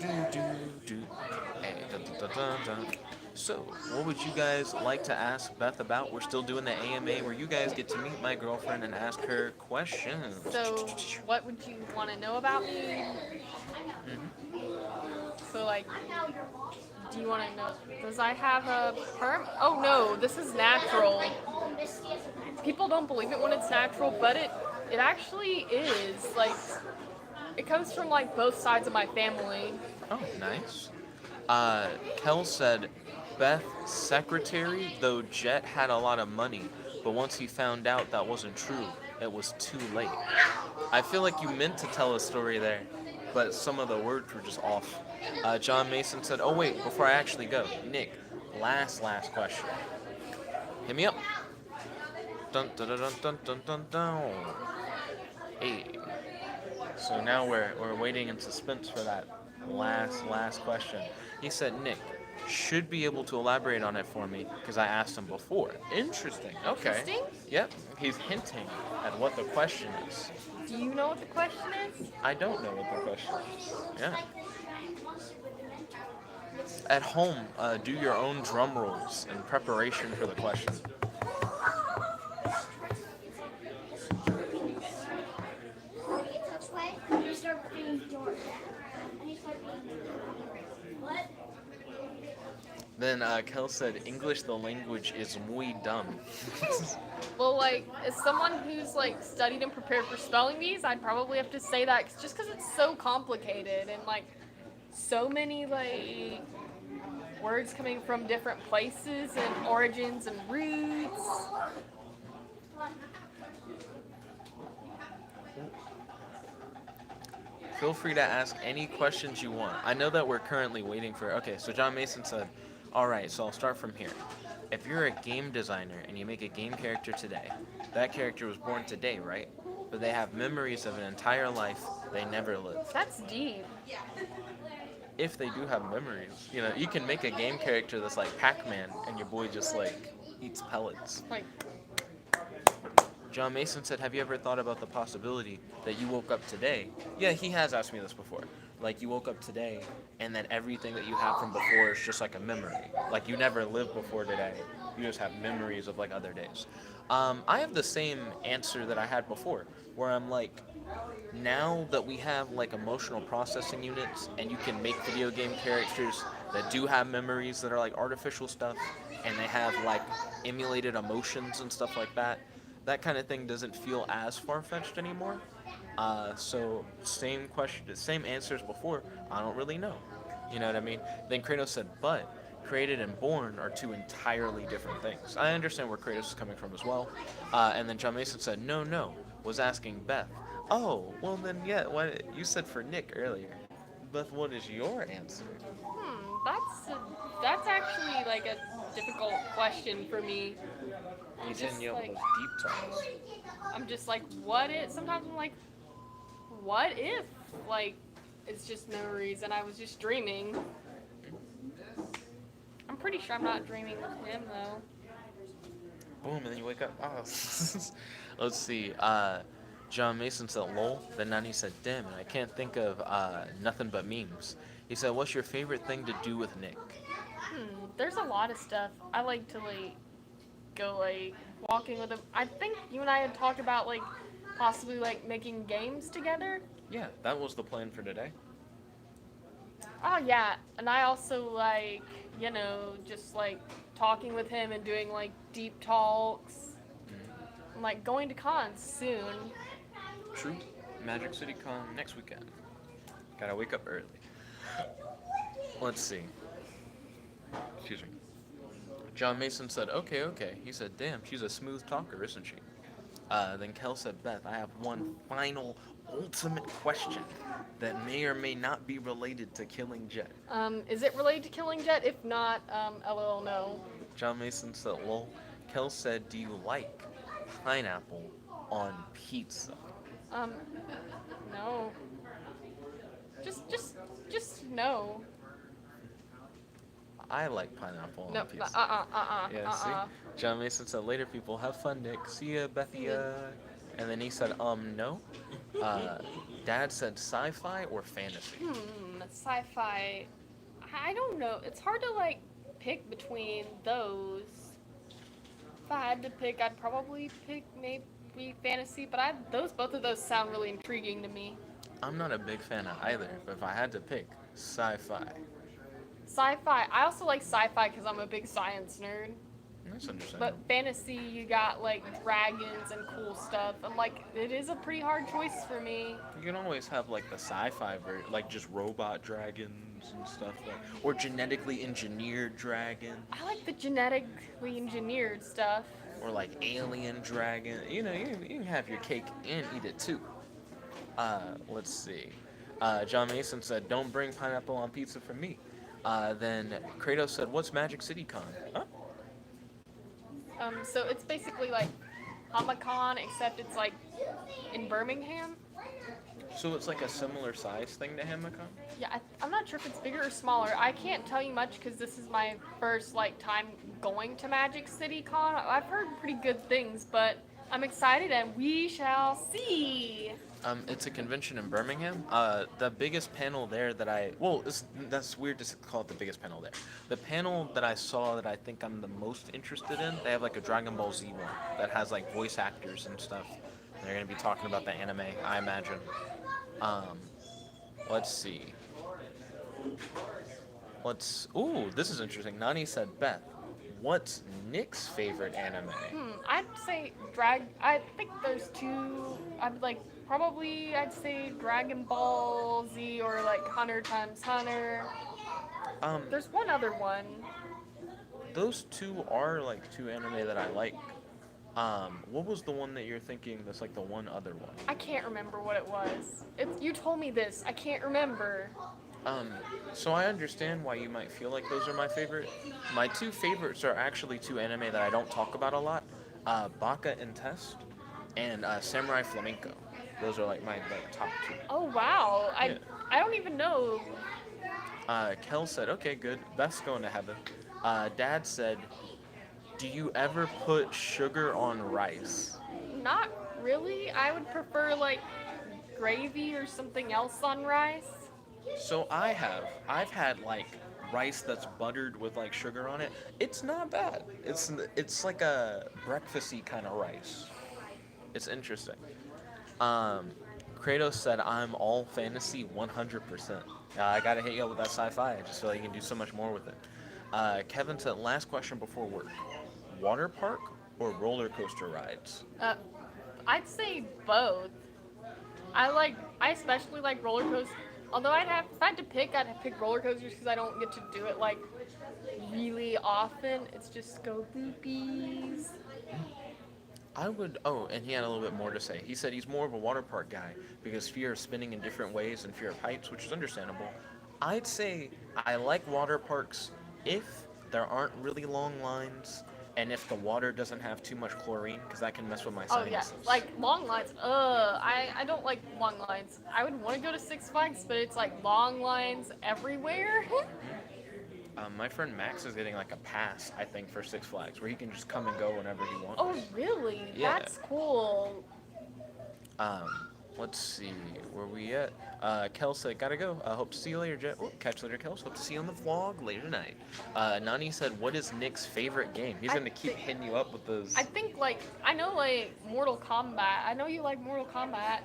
S1: dun, dun, dun, dun, dun. So, what would you guys like to ask Beth about? We're still doing the AMA where you guys get to meet my girlfriend and ask her questions.
S2: So, what would you want to know about me? So, like, do you want to know? Does I have a perm? Oh no, this is natural. People don't believe it when it's natural, but it actually is. Like, it comes from like both sides of my family.
S1: Oh, nice. Kel said, Beth, secretary, though Jet had a lot of money, but once he found out that wasn't true, it was too late. I feel like you meant to tell a story there, but some of the words were just off. John Mason said, oh wait, before I actually go, Nick, last question. Hit me up. Dun dun dun dun dun dun dun. Hey. So now we're waiting in suspense for that last question. He said, Nick, should be able to elaborate on it for me because I asked him before. Interesting. Okay.
S2: Interesting?
S1: Yep. He's hinting at what the question is.
S2: Do you know what the question is?
S1: I don't know what the question is. Yeah. At home, do your own drum rolls in preparation for the question. Then Kel said, English the language is muy dumb.
S2: Well, like, as someone who's like studied and prepared for spelling bees, I'd probably have to say that just because it's so complicated and like so many like words coming from different places and origins and roots.
S1: Feel free to ask any questions you want. I know that we're currently waiting for... Okay, so John Mason said, alright, so I'll start from here. If you're a game designer and you make a game character today, that character was born today, right? But they have memories of an entire life they never lived.
S2: That's deep.
S1: If they do have memories. You know, you can make a game character that's like Pac-Man and your boy just like eats pellets.
S2: Like,
S1: John Mason said, have you ever thought about the possibility that you woke up today? Yeah, he has asked me this before. Like, you woke up today, and then everything that you have from before is just like a memory. Like, you never lived before today. You just have memories of, like, other days. I have the same answer that I had before, where I'm like, now that we have, like, emotional processing units, and you can make video game characters that do have memories that are, like, artificial stuff, and they have, like, emulated emotions and stuff like that, that kind of thing doesn't feel as far-fetched anymore. So same question, same answers before. I don't really know. You know what I mean? Then Kratos said, but created and born are two entirely different things. I understand where Kratos is coming from as well. And then John Mason said, no, was asking Beth. Oh, well then, yeah, what you said for Nick earlier. Beth, what is your answer?
S2: that's actually like a difficult question for me.
S1: He's in you
S2: like,
S1: those deep talks.
S2: I'm just like, what if? Sometimes I'm like, what if? Like, it's just memories and I was just dreaming. I'm pretty sure I'm not dreaming with him though.
S1: Boom, and then you wake up. Oh. Let's see. John Mason said, lol. Then Nani said, damn, and I can't think of nothing but memes. He said, what's your favorite thing to do with Nick?
S2: There's a lot of stuff. I like to like go like walking with him. I think you and I had talked about like possibly like making games together.
S1: Yeah, that was the plan for today.
S2: Oh yeah, and I also like, you know, just like talking with him and doing like deep talks. like going to cons soon.
S1: True. Magic City Con next weekend. Gotta wake up early. Let's see. Excuse me. John Mason said, okay, okay. He said, damn, she's a smooth talker, isn't she? Then Kel said, Beth, I have one final, ultimate question that may or may not be related to Killing Jet.
S2: Is it related to Killing Jet? If not, LOL, no.
S1: John Mason said, lol. Kel said, do you like pineapple on pizza?
S2: No. Just no.
S1: I like pineapple on
S2: No,
S1: pizza. Yeah, see? John Mason said, later people, have fun, Nick. See ya, Bethia. And then he said, no. Dad said sci-fi or fantasy?
S2: Sci-fi. I don't know. It's hard to, like, pick between those. If I had to pick, I'd probably pick maybe fantasy, but both of those sound really intriguing to me.
S1: I'm not a big fan of either, but if I had to pick, sci-fi.
S2: Sci-fi. I also like sci-fi because I'm a big science nerd.
S1: That's understandable.
S2: But fantasy, you got like dragons and cool stuff. I'm like, it is a pretty hard choice for me.
S1: You can always have like the sci-fi version, like just robot dragons and stuff, or genetically engineered dragons.
S2: I like the genetically engineered stuff.
S1: Or like alien dragon. You know, you can have your cake and eat it too. Let's see. John Mason said, don't bring pineapple on pizza for me. Then Kratos said, what's Magic City Con? Huh?
S2: So it's basically like Comic-Con, except it's like in Birmingham.
S1: So it's like a similar size thing to Hamicon?
S2: Yeah, I'm not sure if it's bigger or smaller. I can't tell you much because this is my first like time going to Magic City Con. I've heard pretty good things, but I'm excited and we shall see.
S1: It's a convention in Birmingham. The biggest panel there that's weird to call it the biggest panel there. The panel that I saw that I think I'm the most interested in, they have like a Dragon Ball Z one that has like voice actors and stuff. They're gonna be talking about the anime, I imagine. Let's see. Ooh, this is interesting. Nani said, Beth, what's Nick's favorite anime?
S2: I'd say I think there's two. I'd say Dragon Ball Z or like Hunter x Hunter. There's one other one.
S1: Those two are like two anime that I like. What was the one that you're thinking that's like the one other one?
S2: I can't remember what it was. You told me this. I can't remember.
S1: So I understand why you might feel like those are my favorite. My two favorites are actually two anime that I don't talk about a lot. Baka and Test and Samurai Flamenco. Those are like my top two.
S2: Oh wow.
S1: Yeah.
S2: I don't even know.
S1: Kel said, okay, good. Beth's going to heaven. Dad said, do you ever put sugar on rice?
S2: Not really. I would prefer like gravy or something else on rice.
S1: So I've had like rice that's buttered with like sugar on it. It's not bad. It's like a breakfasty kind of rice. It's interesting. Kratos said, I'm all fantasy 100%. I gotta hit you up with that sci-fi. I just feel like you can do so much more with it. Kevin said, last question before work. Water park or roller coaster rides?
S2: I'd say both. I especially like roller coasters. Although if I had to pick, I'd pick roller coasters because I don't get to do it like really often. It's just go boopies.
S1: And he had a little bit more to say. He said he's more of a water park guy because fear of spinning in different ways and fear of heights, which is understandable. I'd say I like water parks if there aren't really long lines and if the water doesn't have too much chlorine because that can mess with my sinuses.
S2: Oh yeah, like long lines. I don't like long lines. I would want to go to Six Flags, but it's like long lines everywhere.
S1: My friend Max is getting like a pass, I think, for Six Flags, where he can just come and go whenever he wants.
S2: Oh, really?
S1: Yeah.
S2: That's cool.
S1: Let's see, where we at? Kel said, gotta go. Hope to see you later, Jet. Catch you later, Kels. Hope to see you on the vlog later tonight. Nani said, what is Nick's favorite game? He's gonna keep hitting you up with those.
S2: I think, I know, Mortal Kombat. I know you like Mortal Kombat.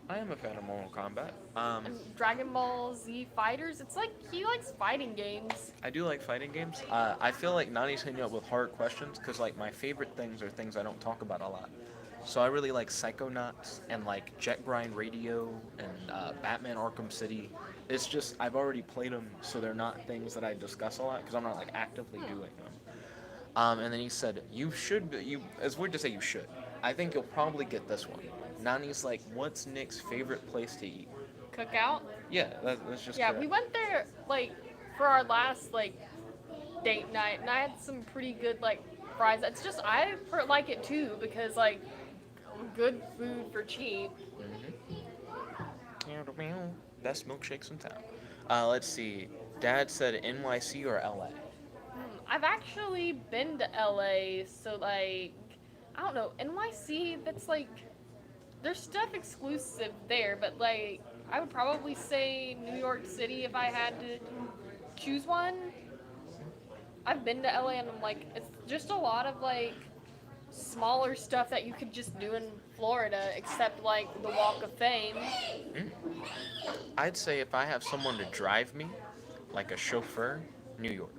S1: I am a fan of Mortal Kombat.
S2: And Dragon Ball Z Fighters. It's like he likes fighting games.
S1: I do like fighting games. I feel like Nani's hitting you up with hard questions because like my favorite things are things I don't talk about a lot. So I really like Psychonauts and like Jet Grind Radio and Batman Arkham City. It's just I've already played them, so they're not things that I discuss a lot because I'm not like actively doing them. And then he said, "You should. You. It's weird to say you should. I think you'll probably get this one." Nani's like, "What's Nick's favorite place to eat?"
S2: Cookout.
S1: Yeah, that's just
S2: Yeah,
S1: correct.
S2: we went there like for our last like date night, and I had some pretty good like fries. It's just like it too because like good food for cheap.
S1: Best milkshakes in town. Let's see. Dad said NYC or LA.
S2: I've actually been to LA, so like I don't know NYC. That's like there's stuff exclusive there, but like I would probably say New York City if I had to choose one. I've been to LA and I'm like it's just a lot of like smaller stuff that you could just do in Florida, except like the Walk of Fame.
S1: Mm. I'd say if I have someone to drive me, like a chauffeur, New York.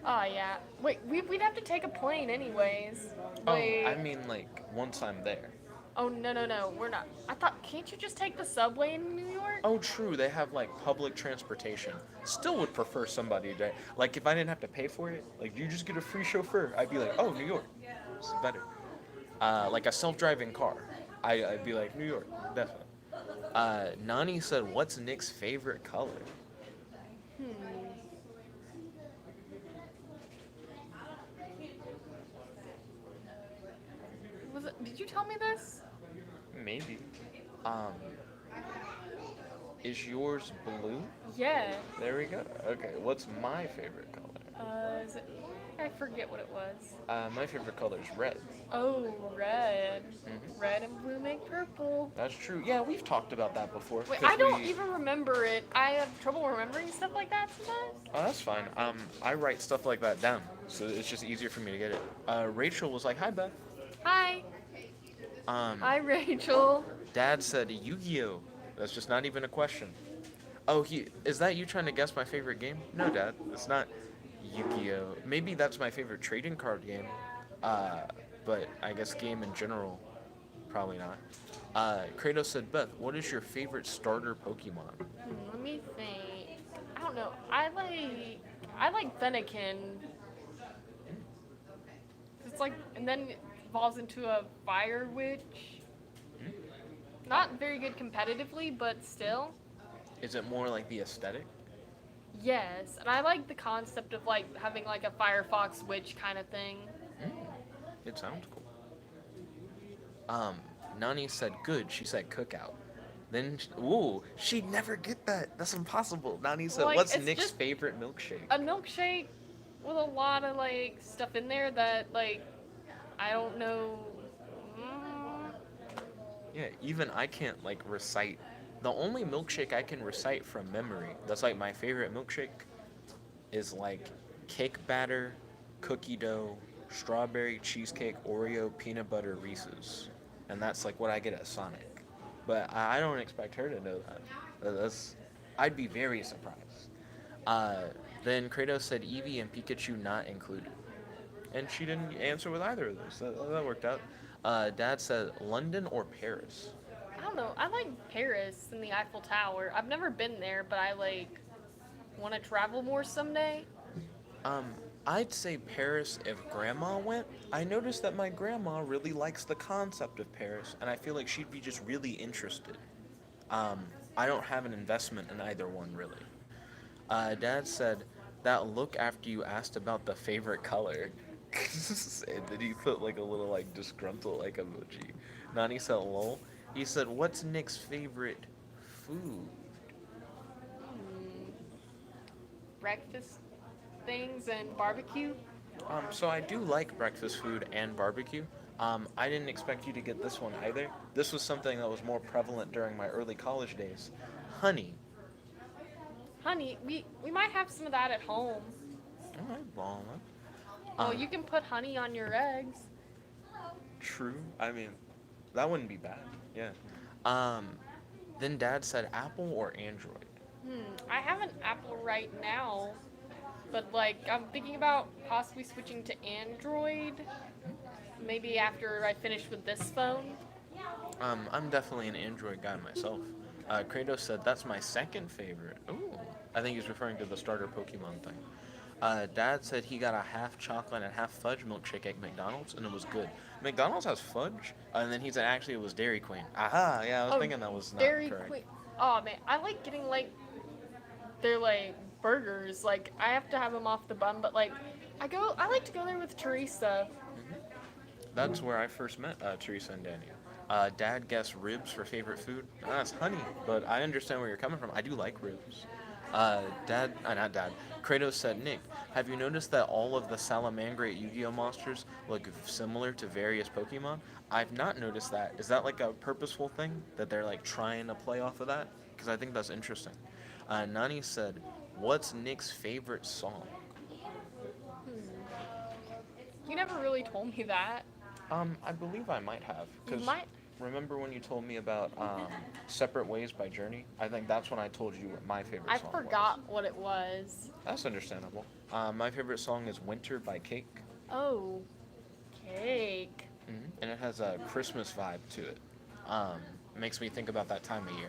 S2: Oh yeah. Wait, we'd have to take a plane anyways.
S1: Oh,
S2: Wait.
S1: I mean like once I'm there.
S2: Oh no, we're not. I thought can't you just take the subway in New York?
S1: Oh, true. They have like public transportation. Still would prefer somebody to like if I didn't have to pay for it. Like you just get a free chauffeur. I'd be like, oh, New York. It's better. Like a self-driving car. I'd be like New York, definitely. Nani said, "What's Nick's favorite color?"
S2: Hmm. Was it? Did you tell me this?
S1: Maybe. Um, is yours blue?
S2: Yeah.
S1: There we go. Okay, what's my favorite color?
S2: Is it? I forget what it was.
S1: My favorite color is red.
S2: Oh, red.
S1: Hmm.
S2: Red and blue make purple.
S1: That's true. Yeah, we've talked about that before.
S2: Wait,
S1: 'Cause
S2: I don't even remember it. I have trouble remembering stuff like that sometimes.
S1: Oh, that's fine. I write stuff like that down, so it's just easier for me to get it. Rachel was like, "Hi, Beth."
S2: Hi.
S1: Um,
S2: Hi, Rachel.
S1: Dad said Yu-Gi-Oh. That's just not even a question. Oh, is that you trying to guess my favorite game? No, Dad, it's not Yu-Gi-Oh. Maybe that's my favorite trading card game. Uh, but I guess game in general, probably not. Kratos said, "Beth, what is your favorite starter Pokemon?"
S2: Let me think. I don't know. I like Fennekin. It's like, and then it evolves into a fire witch. Not very good competitively, but still.
S1: Is it more like the aesthetic?
S2: Yes, and I like the concept of like having like a Firefox witch kind of thing.
S1: Mm, it sounds cool. Nani said good. She said cookout. Then, ooh, she'd never get that. That's impossible. Nani said,
S2: Like,
S1: "What's
S2: it's
S1: Nick's
S2: just
S1: favorite milkshake?"
S2: a milkshake with a lot of like stuff in there that like I don't know. Mm,
S1: Yeah, even I can't like recite. The only milkshake I can recite from memory, that's like my favorite milkshake, is like cake batter, cookie dough, strawberry cheesecake, Oreo, peanut butter, Reese's. And that's like what I get at Sonic. But I don't expect her to know that. I'd be very surprised. Uh, then Kratos said Eevee and Pikachu not included. And she didn't answer with either of those. That worked out. Dad said London or Paris.
S2: I don't know. I like Paris and the Eiffel Tower. I've never been there, but I like want to travel more someday.
S1: Um, I'd say Paris if Grandma went. I noticed that my grandma really likes the concept of Paris, and I feel like she'd be just really interested. I don't have an investment in either one, really. Dad said that look after you asked about the favorite color. And then he put like a little like disgruntled like emoji. Nani said lol. He said, "What's Nick's favorite food?"
S2: Hmm, breakfast things and barbecue.
S1: So I do like breakfast food and barbecue. I didn't expect you to get this one either. This was something that was more prevalent during my early college days. Honey.
S2: Honey, we might have some of that at home.
S1: Alright, well,
S2: Oh, you can put honey on your eggs.
S1: true. I mean, that wouldn't be bad. Yeah. Um, then Dad said Apple or Android.
S2: I have an Apple right now, but like I'm thinking about possibly switching to Android. Maybe after I finish with this phone.
S1: I'm definitely an Android guy myself. Kratos said that's my second favorite. Ooh, I think he's referring to the starter Pokemon thing. Dad said he got a half chocolate and half fudge milkshake at McDonald's, and it was good. McDonald's has fudge, and then he said actually it was Dairy Queen. Aha, yeah, I was
S2: Oh,
S1: thinking that was not
S2: Dairy
S1: correct.
S2: Queen. Oh man, I like getting like their like burgers. Like I have to have them off the bun, but like I like to go there with Teresa.
S1: Hmm. That's where I first met Teresa and Danny. Dad guessed ribs for favorite food. That's honey, but I understand where you're coming from. I do like ribs. Not Dad. Kratos said, Nick, have you noticed that all of the Salamangreat Yu-Gi-Oh monsters look similar to various Pokemon? I've not noticed that. Is that like a purposeful thing that they're like trying to play off of that? Because I think that's interesting. Nani said, what's Nick's favorite song?
S2: You never really told me that.
S1: I believe I might have,
S2: You
S1: because
S2: might.
S1: remember when you told me about Separate Ways by Journey? I think that's when I told you what my favorite
S2: I
S1: song was.
S2: forgot what it was.
S1: That's understandable. My favorite song is Winter by Cake,
S2: Oh, cake.
S1: and it has a Christmas vibe to it. Um, Makes me think about that time of year.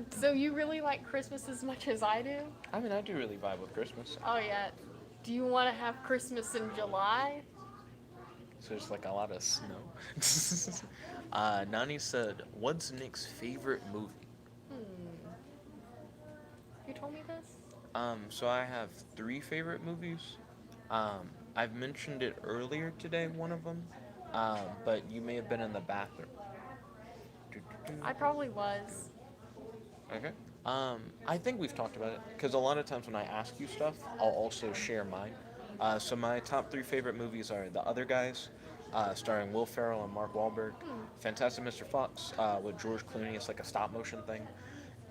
S2: So you really like Christmas as much as I do?
S1: I mean, I do really vibe with Christmas.
S2: Oh yeah. Do you want to have Christmas in July?
S1: So there's like a lot of snow. Nani said, what's Nick's favorite movie?
S2: Hmm. You told me this?
S1: So I have three favorite movies. I've mentioned it earlier today, one of them, but you may have been in the bathroom.
S2: I probably was.
S1: Okay. I think we've talked about it because a lot of times when I ask you stuff, I'll also share mine. So my top three favorite movies are The Other Guys, starring Will Ferrell and Mark Wahlberg, Fantastic Mr. Fox with George Clooney. It's like a stop motion thing,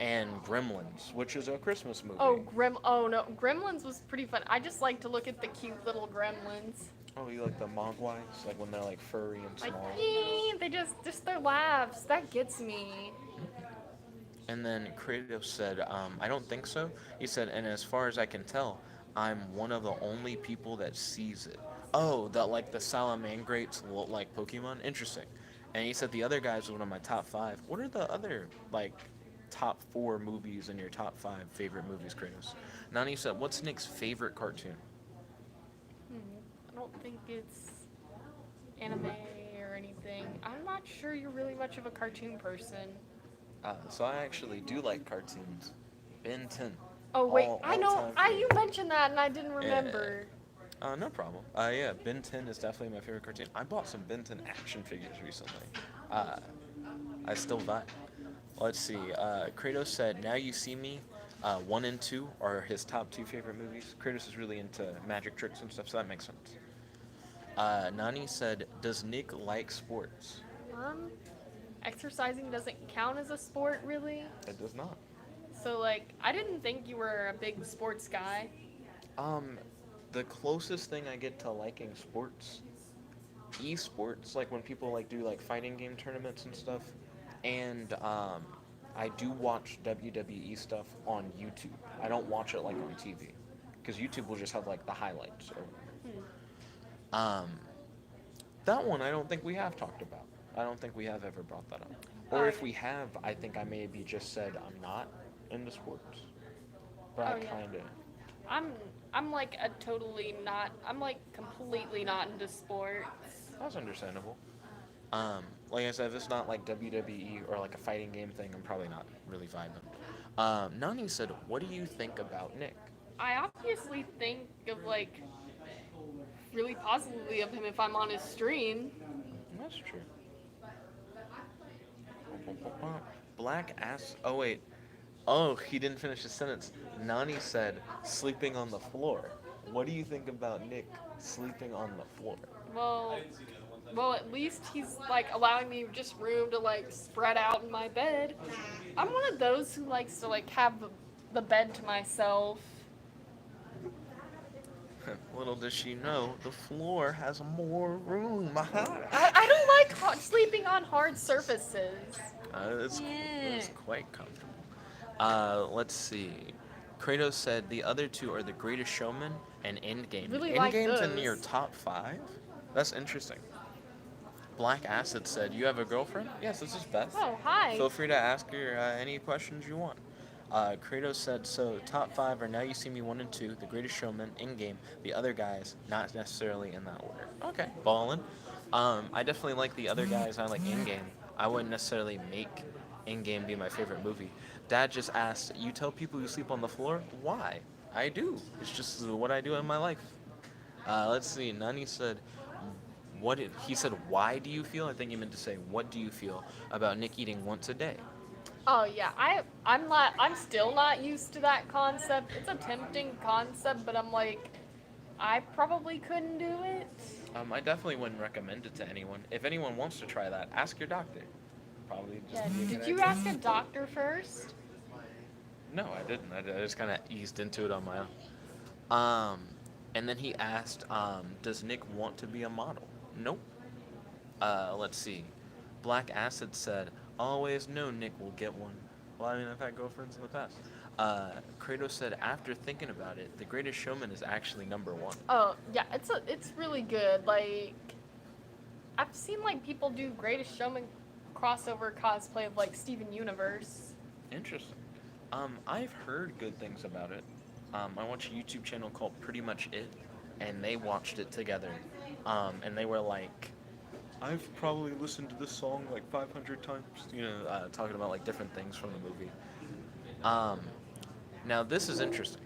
S1: and Gremlins, which is a Christmas movie.
S2: Oh no, Gremlins was pretty fun. I just like to look at the cute little gremlins.
S1: Oh, you like the Mogwais, like when they're like furry and
S2: Like,
S1: small.
S2: they just their laughs. That gets me.
S1: And then Kratos said, I don't think so. He said, and as far as I can tell, I'm one of the only people that sees it. Oh, that like the Salamangreats look like Pokemon? Interesting. And he said the other guys was one of my top five. What are the other like top four movies in your top five favorite movies, Kratos? Nani said, what's Nick's favorite cartoon?
S2: I don't think it's anime or anything. I'm not sure you're really much of a cartoon person.
S1: So I actually do like cartoons. Ben 10.
S2: Oh wait,
S1: All
S2: I know.
S1: time
S2: You
S1: favorite.
S2: mentioned that and I didn't remember.
S1: No problem. Yeah, Ben 10 is definitely my favorite cartoon. I bought some Ben 10 action figures recently. Uh, I still vibe. Let's see. Kratos said, Now You See Me, 1 and 2 are his top two favorite movies. Kratos is really into magic tricks and stuff, so that makes sense. Nani said, Does Nick like sports?
S2: Um, Exercising doesn't count as a sport, really.
S1: It does not.
S2: So like, I didn't think you were a big sports guy.
S1: Um, the closest thing I get to liking sports, esports, like when people like do like fighting game tournaments and stuff, and I do watch WWE stuff on YouTube. I don't watch it like on TV, because YouTube will just have like the highlights. Um, that one I don't think we have talked about. I don't think we have ever brought that up. Or if we have, I think I maybe just said I'm not into sports, but I
S2: Oh, yeah.
S1: kind of.
S2: I'm like a totally not. I'm like completely not into sports.
S1: That's understandable. Like I said, if it's not like WWE or like a fighting game thing, I'm probably not really vibing. Nani said, "What do you think about Nick?"
S2: I obviously think of like really positively of him if I'm on his stream.
S1: That's true. Black ass. Oh wait. Oh, he didn't finish his sentence. Nani said, "Sleeping on the floor." What do you think about Nick sleeping on the floor?
S2: Well, at least he's like allowing me just room to like spread out in my bed. I'm one of those who likes to like have the bed to myself.
S1: Little does she know, the floor has more room.
S2: I don't like sleeping on hard surfaces.
S1: It's it was
S3: Yeah.
S1: quite comfortable. Let's see. Kratos said the other two are The Greatest Showman and Endgame.
S2: Really like
S1: Endgame's in your
S2: those.
S1: top five? That's interesting. Black Acid said, "You have a girlfriend?" Yes, this is Beth.
S2: Oh, hi.
S1: Feel free to ask her any questions you want. Kratos said, "So top five are Now You See Me 1 and 2, The Greatest Showman, Endgame. The other guys, not necessarily in that order." Okay, ballin'. I definitely like the other guys. I like Endgame. I wouldn't necessarily make Endgame be my favorite movie. Dad just asked, "You tell people you sleep on the floor? Why?" I do. It's just what I do in my life. Let's see. Nani said, he said, "Why do you feel?" I think he meant to say, "What do you feel about Nick eating once a day?"
S2: Oh yeah, I'm still not used to that concept. It's a tempting concept, but I'm like, I probably couldn't do it.
S1: I definitely wouldn't recommend it to anyone. If anyone wants to try that, ask your doctor. Probably just
S2: Yeah.
S1: be a good
S2: Did you
S1: idea.
S2: ask a doctor first?
S1: No, I didn't. I just kind of eased into it on my own. And then he asked, "Does Nick want to be a model?" Nope. Let's see. Black Acid said, "Always know Nick will get one." Well, I mean, I've had girlfriends in the past. Kratos said, "After thinking about it, The Greatest Showman is actually number one."
S2: Oh yeah, it's really good. Like I've seen like people do Greatest Showman crossover cosplay of like Steven Universe.
S1: Interesting. I've heard good things about it. I watch a YouTube channel called Pretty Much It, and they watched it together. And they were like, "I've probably listened to this song like 500 times." Talking about like different things from the movie. Um, Now this is interesting.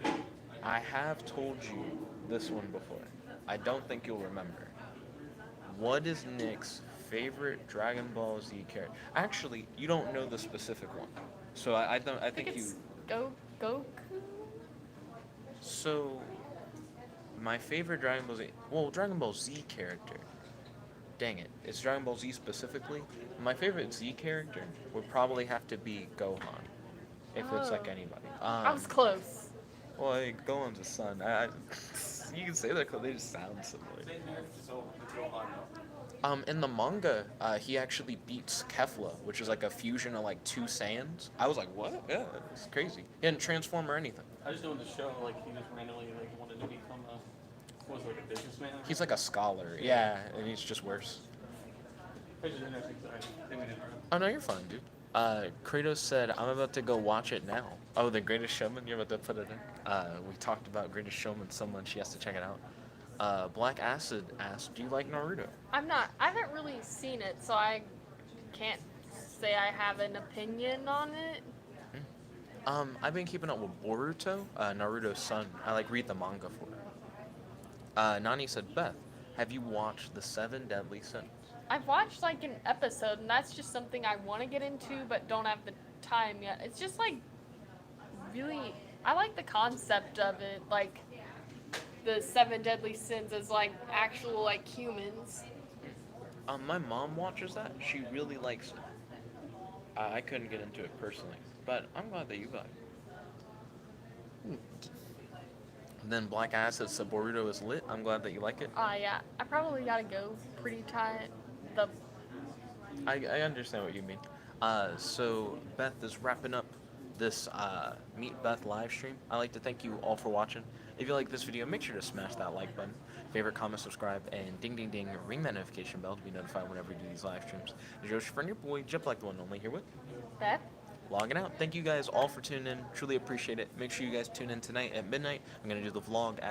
S1: I have told you this one before. I don't think you'll remember. What is Nick's favorite Dragon Ball Z character? Actually, you don't know the specific one. So I don't. I
S2: I think
S1: think you.
S2: it's Goku.
S1: So my favorite Dragon Ball Z. Well, Dragon Ball Z character. Dang it! It's Dragon Ball Z specifically. My favorite Z character would probably have to be Gohan, if it's like
S2: Oh,
S1: anybody.
S2: I was close.
S1: Well, Gohan's a son. You can say that because they just sound similar. In the manga, he actually beats Kefla, which is like a fusion of like two Saiyans. I was like, what? Yeah, it's crazy. He didn't transform or anything.
S4: I just know in the show, like he just randomly like wanted to become a, what was it, like a businessman.
S1: He's like a scholar. Yeah, and he's just worse.
S4: It's just interesting. Sorry, didn't mean to interrupt.
S1: Oh no, you're fine, dude. Kratos said, "I'm about to go watch it now." Oh, The Greatest Showman. You're about to put it in. We talked about Greatest Showman so much, she has to check it out. Black Acid asked, "Do you like Naruto?"
S2: I haven't really seen it, so I can't say I have an opinion on it.
S1: I've been keeping up with Boruto, Naruto's son. I like read the manga for it. Nani said, "Beth, have you watched The Seven Deadly Sins?"
S2: I've watched like an episode, and that's just something I want to get into, but don't have the time yet. It's just like really, I like the concept of it, like the seven deadly sins as like actual like humans.
S1: My mom watches that. She really likes it. I couldn't get into it personally, but I'm glad that you got it. Then Black Acid said Boruto is lit. I'm glad that you like it.
S2: Yeah, I probably gotta go pretty tight. The
S1: I understand what you mean. So Beth is wrapping up this Meet Beth live stream. I'd like to thank you all for watching. If you like this video, make sure to smash that like button, favorite, comment, subscribe, and ding ding ding, ring that notification bell to be notified whenever we do these live streams. It's your friend, your boy, Jet Black, the one and only here with
S2: Beth.
S1: logging out. Thank you guys all for tuning in. Truly appreciate it. Make sure you guys tune in tonight at midnight. I'm gonna do the vlog as